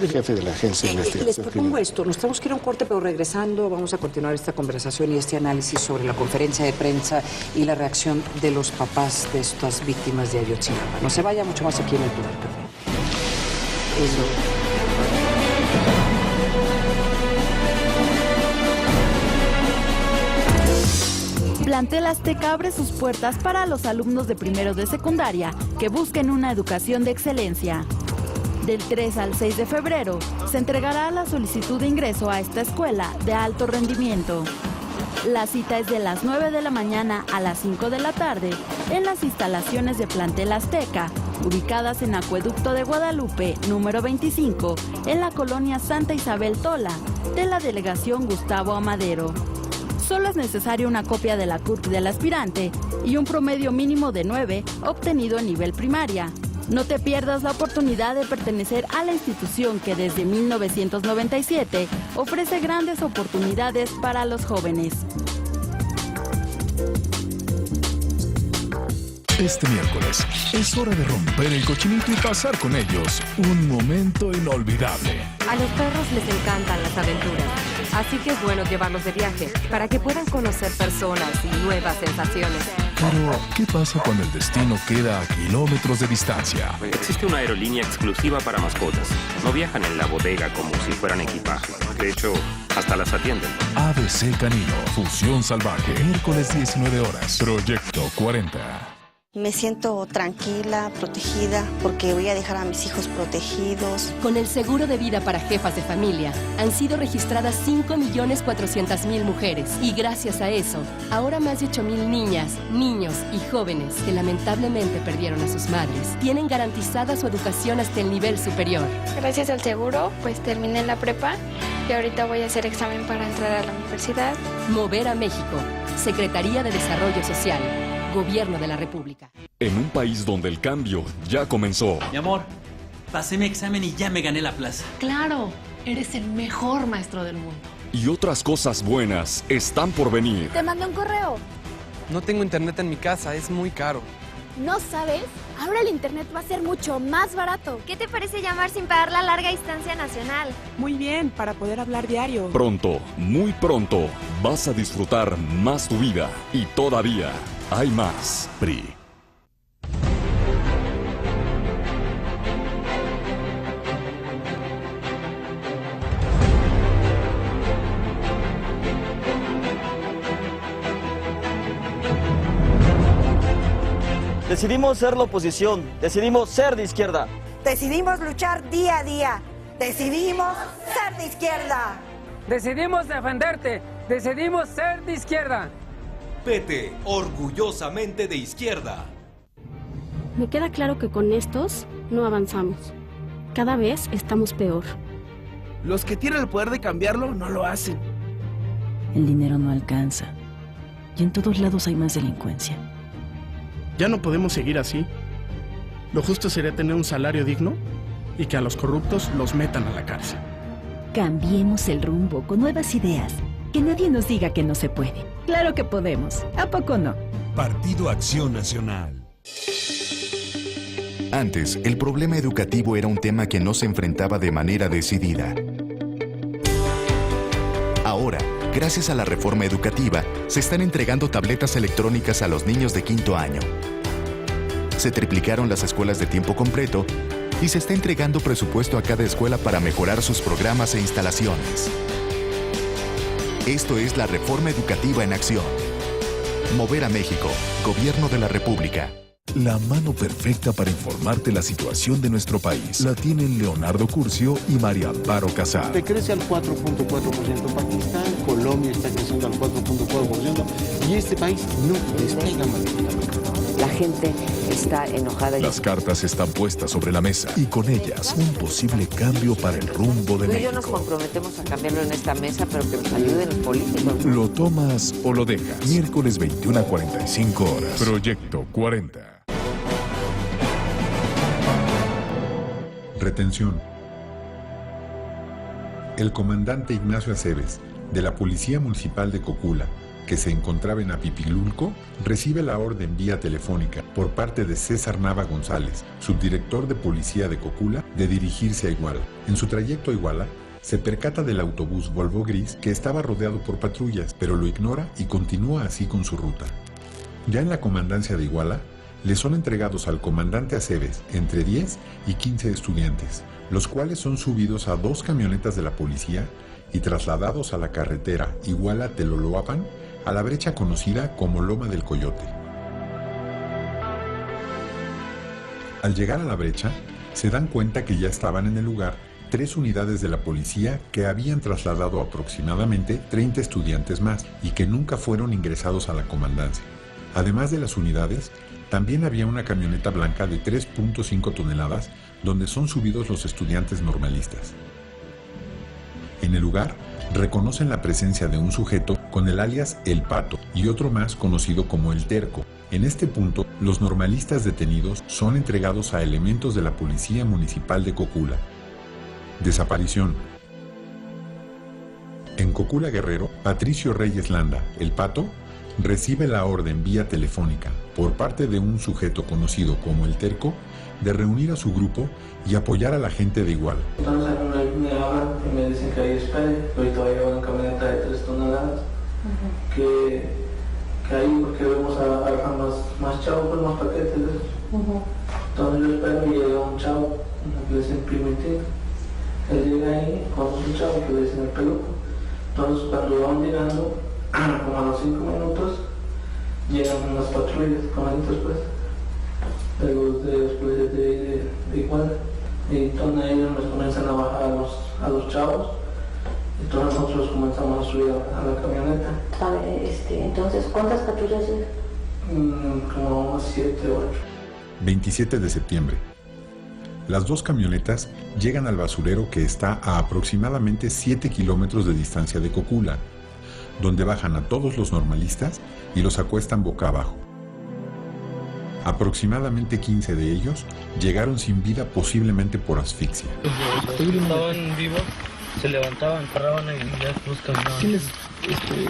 jefe de la agencia de investigación. Les propongo esto, nos tenemos que ir a un corte, pero regresando vamos a continuar esta conversación y este análisis sobre la conferencia de prensa y la reacción de los papás de estas víctimas de Ayotzinapa. No se vaya, mucho más aquí en el Poder Café. Plantel Azteca abre sus puertas para los alumnos de primeros de secundaria que busquen una educación de excelencia. Del 3 al 6 de febrero se entregará la solicitud de ingreso a esta escuela de alto rendimiento. La cita es de las 9 de la mañana a las 5 de la tarde en las instalaciones de Plantel Azteca, ubicadas en Acueducto de Guadalupe, número 25, en la colonia Santa Isabel Tola, de la delegación Gustavo Amadero. Solo es necesaria una copia de la CURP del aspirante y un promedio mínimo de 9 obtenido en nivel primaria. No te pierdas la oportunidad de pertenecer a la institución que desde 1997 ofrece grandes oportunidades para los jóvenes. Este miércoles es hora de romper el cochinito y pasar con ellos un momento inolvidable. A los perros les encantan las aventuras, así que es bueno llevarlos de viaje para que puedan conocer personas y nuevas sensaciones. Pero, ¿qué pasa cuando el destino queda a kilómetros de distancia? Existe una aerolínea exclusiva para mascotas. No viajan en la bodega como si fueran equipaje. De hecho, hasta las atienden. ABC Canino, Fusión Salvaje, miércoles 19 horas, Proyecto 40. Me siento tranquila, protegida, porque voy a dejar a mis hijos protegidos. Con el seguro de vida para jefas de familia, han sido registradas 5.400.000 mujeres. Y gracias a eso, ahora más de 8.000 niñas, niños y jóvenes que lamentablemente perdieron a sus madres, tienen garantizada su educación hasta el nivel superior. Gracias al seguro, pues terminé la prepa y ahorita voy a hacer examen para entrar a la universidad. Mover a México, Secretaría de Desarrollo Social. Gobierno de la República. En un país donde el cambio ya comenzó. Mi amor, pasé mi examen y ya me gané la plaza. Claro, eres el mejor maestro del mundo. Y otras cosas buenas están por venir. Te mandé un correo. No tengo internet en mi casa, es muy caro. ¿No sabes? Ahora el internet va a ser mucho más barato. ¿Qué te parece llamar sin pagar la larga distancia nacional? Muy bien, para poder hablar diario. Pronto, muy pronto, vas a disfrutar más tu vida. Y todavía hay más. PRI. Decidimos ser la oposición, decidimos ser de izquierda. Decidimos luchar día a día, decidimos ser de izquierda. Decidimos defenderte, decidimos ser de izquierda. PT, orgullosamente de izquierda. Me queda claro que con estos no avanzamos. Cada vez estamos peor. Los que tienen el poder de cambiarlo no lo hacen. El dinero no alcanza. Y en todos lados hay más delincuencia. Ya no podemos seguir así. Lo justo sería tener un salario digno y que a los corruptos los metan a la cárcel. Cambiemos el rumbo con nuevas ideas. Que nadie nos diga que no se puede. Claro que podemos. ¿A poco no? Partido Acción Nacional. Antes, el problema educativo era un tema que no se enfrentaba de manera decidida. Ahora, gracias a la reforma educativa, se están entregando tabletas electrónicas a los niños de 5º año. Se triplicaron las escuelas de tiempo completo y se está entregando presupuesto a cada escuela para mejorar sus programas e instalaciones. Esto es la reforma educativa en acción. Mover a México, Gobierno de la República. La mano perfecta para informarte la situación de nuestro país la tienen Leonardo Curcio y María Amparo Casar. Crece al 4.4% Pakistán, Colombia está creciendo al 4.4% y este país no despega más. La gente está enojada. Las cartas están puestas sobre la mesa y con ellas un posible cambio para el rumbo de Tú y México. yo nos comprometemos a cambiarlo en esta mesa, pero que nos ayuden los políticos. Lo tomas o lo dejas. Miércoles 21 a 45 horas. Proyecto 40. Retención. El comandante Ignacio Aceves, de la Policía Municipal de Cocula, que se encontraba en Apipiglulco, recibe la orden vía telefónica por parte de César Nava González, subdirector de Policía de Cocula, de dirigirse a Iguala. En su trayecto a Iguala, se percata del autobús Volvo gris que estaba rodeado por patrullas, pero lo ignora y continúa así con su ruta. Ya en la comandancia de Iguala, le son entregados al comandante Aceves entre 10 y 15 estudiantes, los cuales son subidos a 2 camionetas de la policía y trasladados a la carretera Iguala-Teloloapan, a la brecha conocida como Loma del Coyote. Al llegar a la brecha, se dan cuenta que ya estaban en el lugar 3 unidades de la policía que habían trasladado aproximadamente 30 estudiantes más y que nunca fueron ingresados a la comandancia. Además de las unidades, también había una camioneta blanca de 3.5 toneladas donde son subidos los estudiantes normalistas. En el lugar, reconocen la presencia de un sujeto con el alias El Pato y otro más conocido como El Terco. En este punto, los normalistas detenidos son entregados a elementos de la Policía Municipal de Cocula. Desaparición. En Cocula Guerrero, Patricio Reyes Landa, El Pato, recibe la orden vía telefónica por parte de un sujeto conocido como El Terco de reunir a su grupo y apoyar a la gente de Iguala. Entonces me hablan y me dicen que ahí espere, que ahorita va a llevar una camioneta de 3 toneladas, que ahí porque vemos a más chavos, pues más paquetes de esos. Entonces yo espero y llega un chavo que le dicen Primitín. Él llega ahí con un chavo que le dicen El Peluco. Entonces cuando van llegando, como a los 5 minutos, llegan unas patrullas con alitos pues, de los policías de Iguala. Y entonces ellos nos comienzan a bajar a los chavos. Entonces nosotros comenzamos a subir a la camioneta. A ver, entonces, ¿cuántas patrullas llegan? Como unas 7 o 8. 27 de septiembre. Las 2 camionetas llegan al basurero que está a aproximadamente 7 kilómetros de distancia de Cocula, donde bajan a todos los normalistas y los acuestan boca abajo. Aproximadamente 15 de ellos llegaron sin vida, posiblemente por asfixia. Estaban vivos, se levantaban, paraban y ya después caminaban.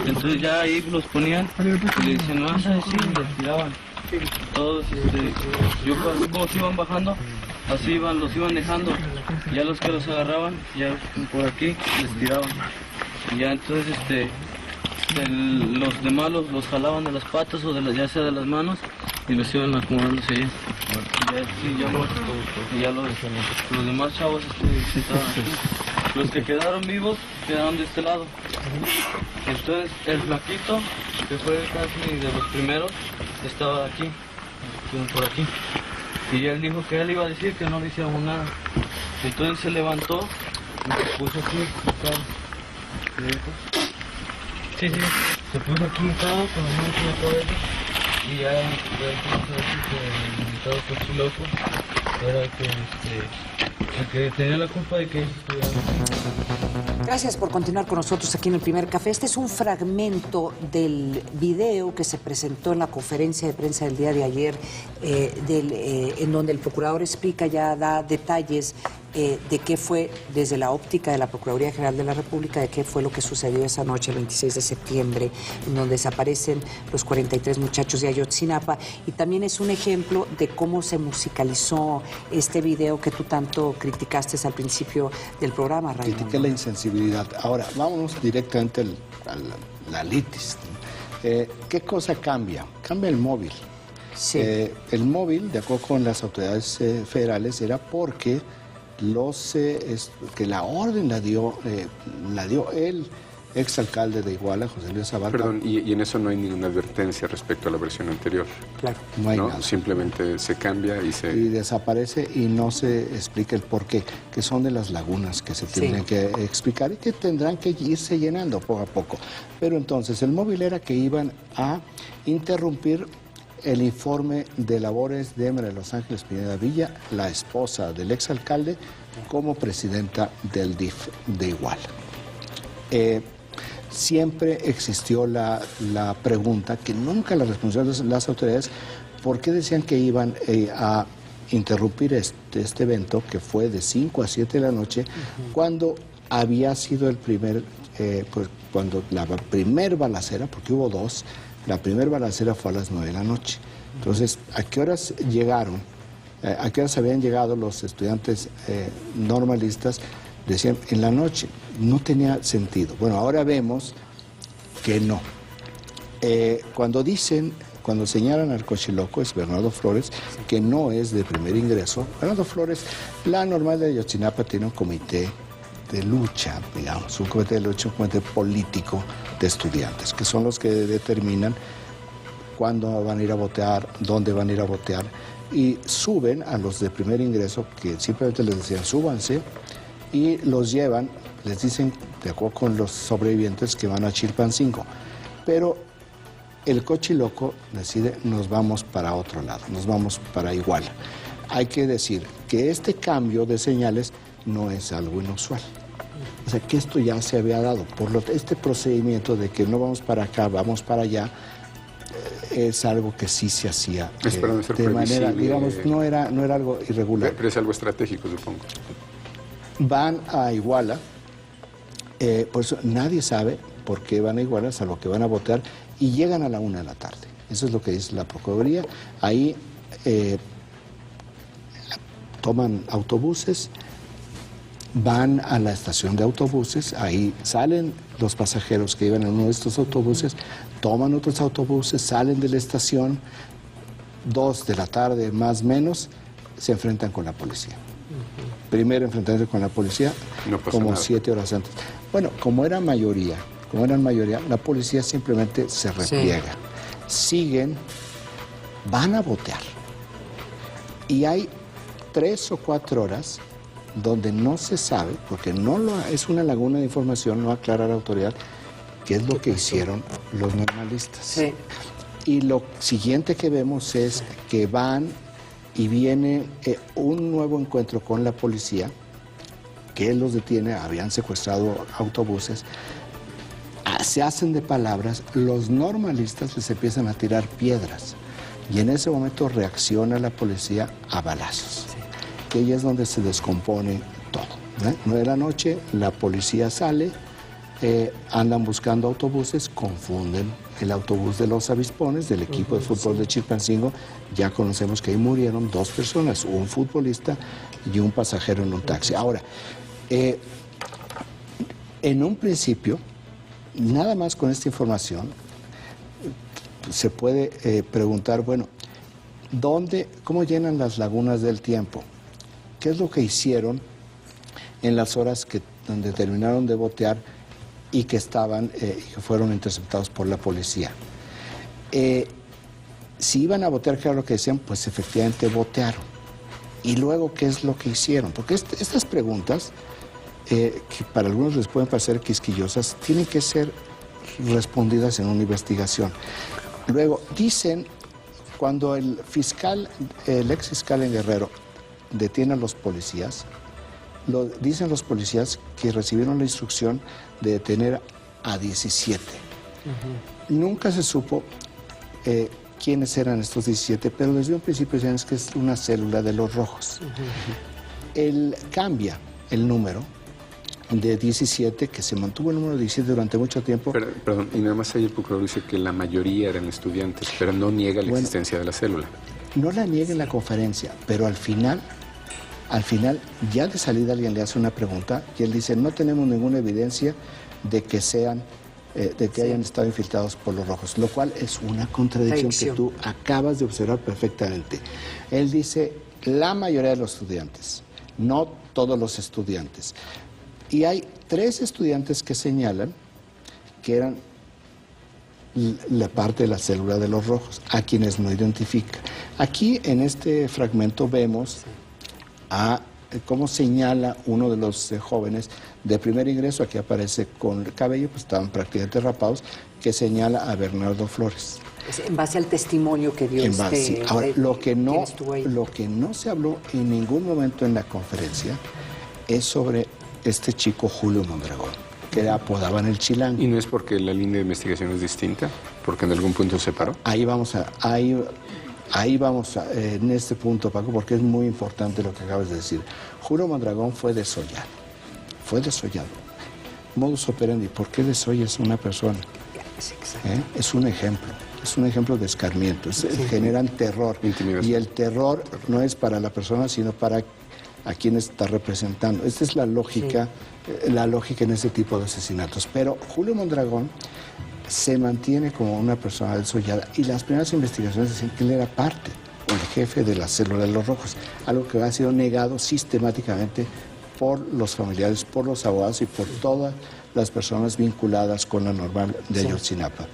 Entonces ya ahí los ponían y le decían, no, sí, les tiraban. Todos, yo como se iban bajando, así los iban dejando. Ya los que los agarraban, ya por aquí les tiraban. Y ya entonces los demás los jalaban de las patas o ya sea de las manos y los iban acomodándose ahí. Y ya los demás chavos estaban aquí. Los que quedaron vivos quedaron de este lado. Entonces el flaquito, que fue casi de los primeros, estaba aquí, por aquí. Y él dijo que él iba a decir que no le hiciéramos nada. Entonces se levantó y se puso aquí. Sí, se puso aquí todo con la mano en la cabeza y ya empezó a decir que el invitado fue su loco, era el que tenía la culpa de que ellos estuvieran. Gracias por continuar con nosotros aquí en El Primer Café. Este es un fragmento del video que se presentó en la conferencia de prensa del día de ayer, en donde el procurador explica, ya da detalles de qué fue, desde la óptica de la Procuraduría General de la República, de qué fue lo que sucedió esa noche, el 26 de septiembre, en donde desaparecen los 43 muchachos de Ayotzinapa. Y también es un ejemplo de cómo se musicalizó este video que tú tanto criticaste al principio del programa, Raimundo. Critiqué la insensibilidad. Ahora, vámonos directamente a la litis. ¿Qué cosa cambia? Cambia el móvil. Sí. El móvil, de acuerdo con las autoridades federales, era porque que la orden la dio el exalcalde de Iguala, José Luis Abarca. Perdón, y en eso no hay ninguna advertencia respecto a la versión anterior. Claro. No hay nada. Simplemente se cambia y se... Y desaparece y no se explica el porqué, que son de las lagunas que se tienen que explicar y que tendrán que irse llenando poco a poco. Pero entonces, el móvil era que iban a interrumpir el informe de labores de María de los Ángeles Pineda Villa, la esposa del exalcalde, como presidenta del DIF de Iguala. Siempre existió la pregunta, que nunca la respondieron las autoridades, ¿por qué decían que iban a interrumpir este evento, que fue de 5 a 7 de la noche, cuando había sido el primer, cuando la primer balacera, porque hubo dos, la primera balacera fue a las 9 de la noche. Entonces, ¿a qué horas llegaron? ¿A qué horas habían llegado los estudiantes normalistas? Decían, en la noche. No tenía sentido. Bueno, ahora vemos que no. Cuando señalan al cochiloco, es Bernardo Flores, que no es de primer ingreso. Bernardo Flores, la normal de Ayotzinapa tiene un comité de lucha, digamos, un comité de lucha, un comité político de estudiantes, que son los que determinan cuándo van a ir a votar, dónde van a ir a votar, y suben a los de primer ingreso, que simplemente les decían, súbanse, y los llevan, les dicen, de acuerdo con los sobrevivientes, que van a Chilpancingo. Pero el cochiloco decide, nos vamos para otro lado, nos vamos para Iguala. Hay que decir que este cambio de señales no es algo inusual. O sea, que esto ya se había dado. Este procedimiento de que no vamos para acá, vamos para allá, es algo que sí se hacía de manera, digamos, no era algo irregular. Pero es algo estratégico, supongo. Van a Iguala, por eso nadie sabe por qué van a Iguala, salvo que van a votar, y llegan a la 1 de la tarde. Eso es lo que dice la Procuraduría. Ahí toman autobuses, van a la estación de autobuses, ahí salen los pasajeros que iban en uno de estos autobuses, toman otros autobuses, salen de la estación, 2 de la tarde más o menos, se enfrentan con la policía. Primer enfrentamiento con la policía, no como nada. 7 horas antes. Bueno, como eran mayoría, la policía simplemente se repliega. Siguen, van a votar. Y hay 3 o 4 horas donde no se sabe, porque es una laguna de información, no aclara la autoridad, qué es lo que hicieron los normalistas. Sí. Y lo siguiente que vemos es que van y viene un nuevo encuentro con la policía, que los detiene, habían secuestrado autobuses, se hacen de palabras, los normalistas les empiezan a tirar piedras, y en ese momento reacciona la policía a balazos. Que ahí es donde se descompone todo. 9 de la noche, la policía sale, andan buscando autobuses, confunden el autobús de los avispones, del equipo de fútbol de Chilpancingo. Ya conocemos que ahí murieron 2 personas, un futbolista y un pasajero en un taxi. Ahora, en un principio, nada más con esta información, se puede preguntar, bueno, ¿cómo llenan las lagunas del tiempo? ¿Qué es lo que hicieron en las horas donde terminaron de votear y que fueron interceptados por la policía? Si iban a votear, ¿qué era lo que decían? Pues efectivamente votearon. Y luego, ¿qué es lo que hicieron? Porque estas preguntas, que para algunos les pueden parecer quisquillosas, tienen que ser respondidas en una investigación. Luego, dicen, cuando el ex fiscal en Guerrero detiene a los policías, dicen los policías que recibieron la instrucción de detener a 17. Nunca se supo quiénes eran estos 17, pero desde un principio decían que es una célula de los rojos. Cambia el número de 17, que se mantuvo el número de 17 durante mucho tiempo. Perdón, y nada más ahí el procurador dice que la mayoría eran estudiantes, pero no niega la existencia de la célula. No la niega en la conferencia, pero al final, ya de salida alguien le hace una pregunta y él dice, no tenemos ninguna evidencia de que sean de que hayan estado infiltrados por los rojos, lo cual es una contradicción que tú acabas de observar perfectamente. Él dice la mayoría de los estudiantes, no todos los estudiantes. Y hay 3 estudiantes que señalan que eran la parte de la célula de los rojos, a quienes no identifica. Aquí en este fragmento vemos cómo señala uno de los jóvenes de primer ingreso, aquí aparece con el cabello, pues estaban prácticamente rapados, que señala a Bernardo Flores. En base al testimonio que dio sí. Ahora, lo que no se habló en ningún momento en la conferencia es sobre este chico Julio Mondragón, que le apodaban el Chilango. ¿Y no es porque la línea de investigación es distinta? ¿Porque en algún punto se paró? Ahí vamos en este punto, Paco, porque es muy importante lo que acabas de decir. Julio Mondragón fue desollado. Modus operandi, ¿por qué desollas a una persona? Es un ejemplo de escarmiento, generan terror. Y el terror no es para la persona, sino para a quien está representando. Esta es la lógica en ese tipo de asesinatos. Pero Julio Mondragón se mantiene como una persona desollada y las primeras investigaciones dicen que él era parte o el jefe de la célula de los rojos, algo que ha sido negado sistemáticamente por los familiares, por los abogados y por todas las personas vinculadas con la Normal de Ayotzinapa.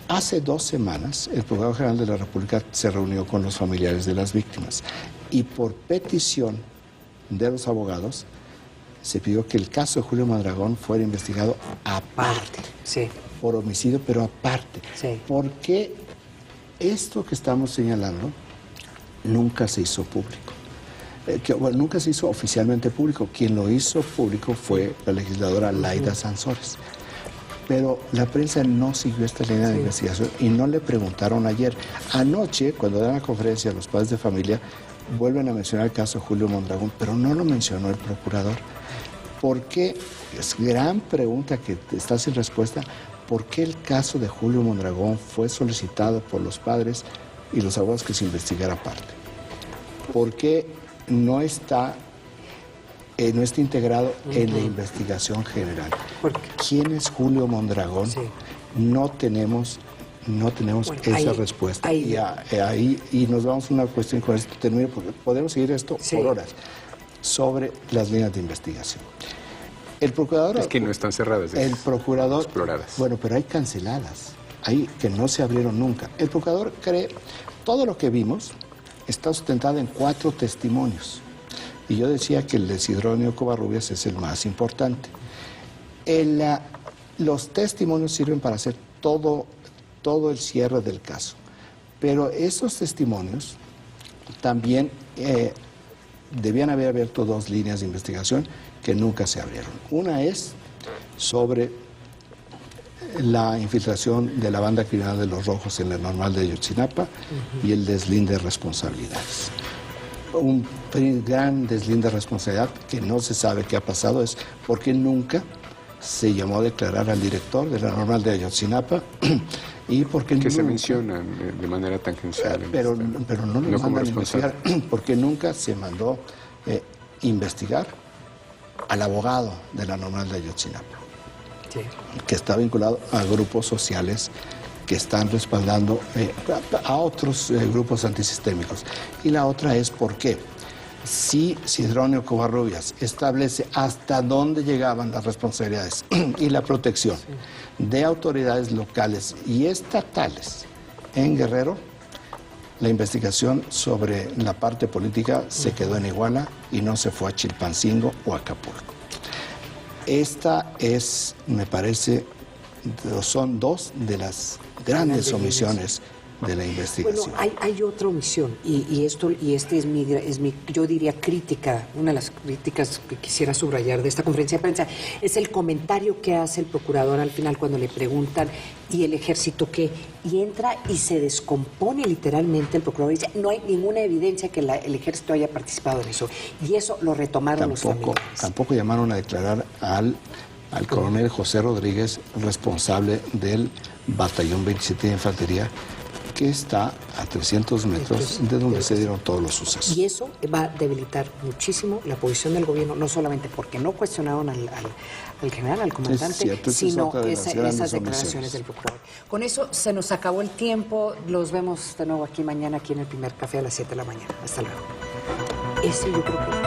Hace 2 semanas el Procurador General de la República se reunió con los familiares de las víctimas y por petición de los abogados se pidió que el caso de Julio Mondragón fuera investigado aparte, por homicidio, pero aparte. Porque esto que estamos señalando nunca se hizo público. Nunca se hizo oficialmente público. Quien lo hizo público fue la legisladora Laida Sansores. Pero la prensa no siguió esta línea de investigación y no le preguntaron ayer. Anoche, cuando dan la conferencia a los padres de familia, vuelven a mencionar el caso de Julio Mondragón, pero no lo mencionó el procurador. ¿Por qué? Es gran pregunta que está sin respuesta. ¿Por qué el caso de Julio Mondragón fue solicitado por los padres y los abogados que se investigara aparte? ¿Por qué no está integrado en la investigación general? ¿Quién es Julio Mondragón? No tenemos esa respuesta. Y nos vamos a una cuestión con esto termino, porque podemos seguir esto por horas, sobre las líneas de investigación. El procurador... Es que no están cerradas. El procurador... Exploradas. Bueno, pero hay canceladas. Hay que no se abrieron nunca. El procurador cree... Todo lo que vimos está sustentado en 4 testimonios. Y yo decía que el de Sidronio Covarrubias es el más importante. Los testimonios sirven para hacer todo el cierre del caso. Pero esos testimonios también debían haber abierto 2 líneas de investigación que nunca se abrieron. Una es sobre la infiltración de la banda criminal de los Rojos en la Normal de Ayotzinapa y el deslinde de responsabilidades. Un gran deslinde de responsabilidad que no se sabe qué ha pasado es porque nunca se llamó a declarar al director de la Normal de Ayotzinapa y porque que se menciona de manera tangencial. Pero no lo mandan a investigar porque nunca se mandó investigar al abogado de la Normal de Ayotzinapa, que está vinculado a grupos sociales que están respaldando a otros grupos antisistémicos. Y la otra es por qué. Si Sidronio Covarrubias establece hasta dónde llegaban las responsabilidades y la protección de autoridades locales y estatales en Guerrero, la investigación sobre la parte política se quedó en Iguala y no se fue a Chilpancingo o a Acapulco. Esta es, me parece, son 2 de las grandes omisiones de la investigación. Bueno, hay otra omisión y este es mi, yo diría, crítica, una de las críticas que quisiera subrayar de esta conferencia de prensa, es el comentario que hace el procurador al final cuando le preguntan ¿y el ejército qué? Y entra y se descompone literalmente el procurador y dice, no hay ninguna evidencia que el ejército haya participado en eso. Y eso lo retomaron los familiares. Tampoco llamaron a declarar al coronel José Rodríguez, responsable del Batallón 27 de Infantería, que está a 300 metros de donde se dieron todos los sucesos. Y eso va a debilitar muchísimo la posición del gobierno, no solamente porque no cuestionaron al general, al comandante, sino esas declaraciones del procurador. Con eso se nos acabó el tiempo. Los vemos de nuevo aquí mañana, aquí en el Primer Café a las 7 de la mañana. Hasta luego. Ese yo creo que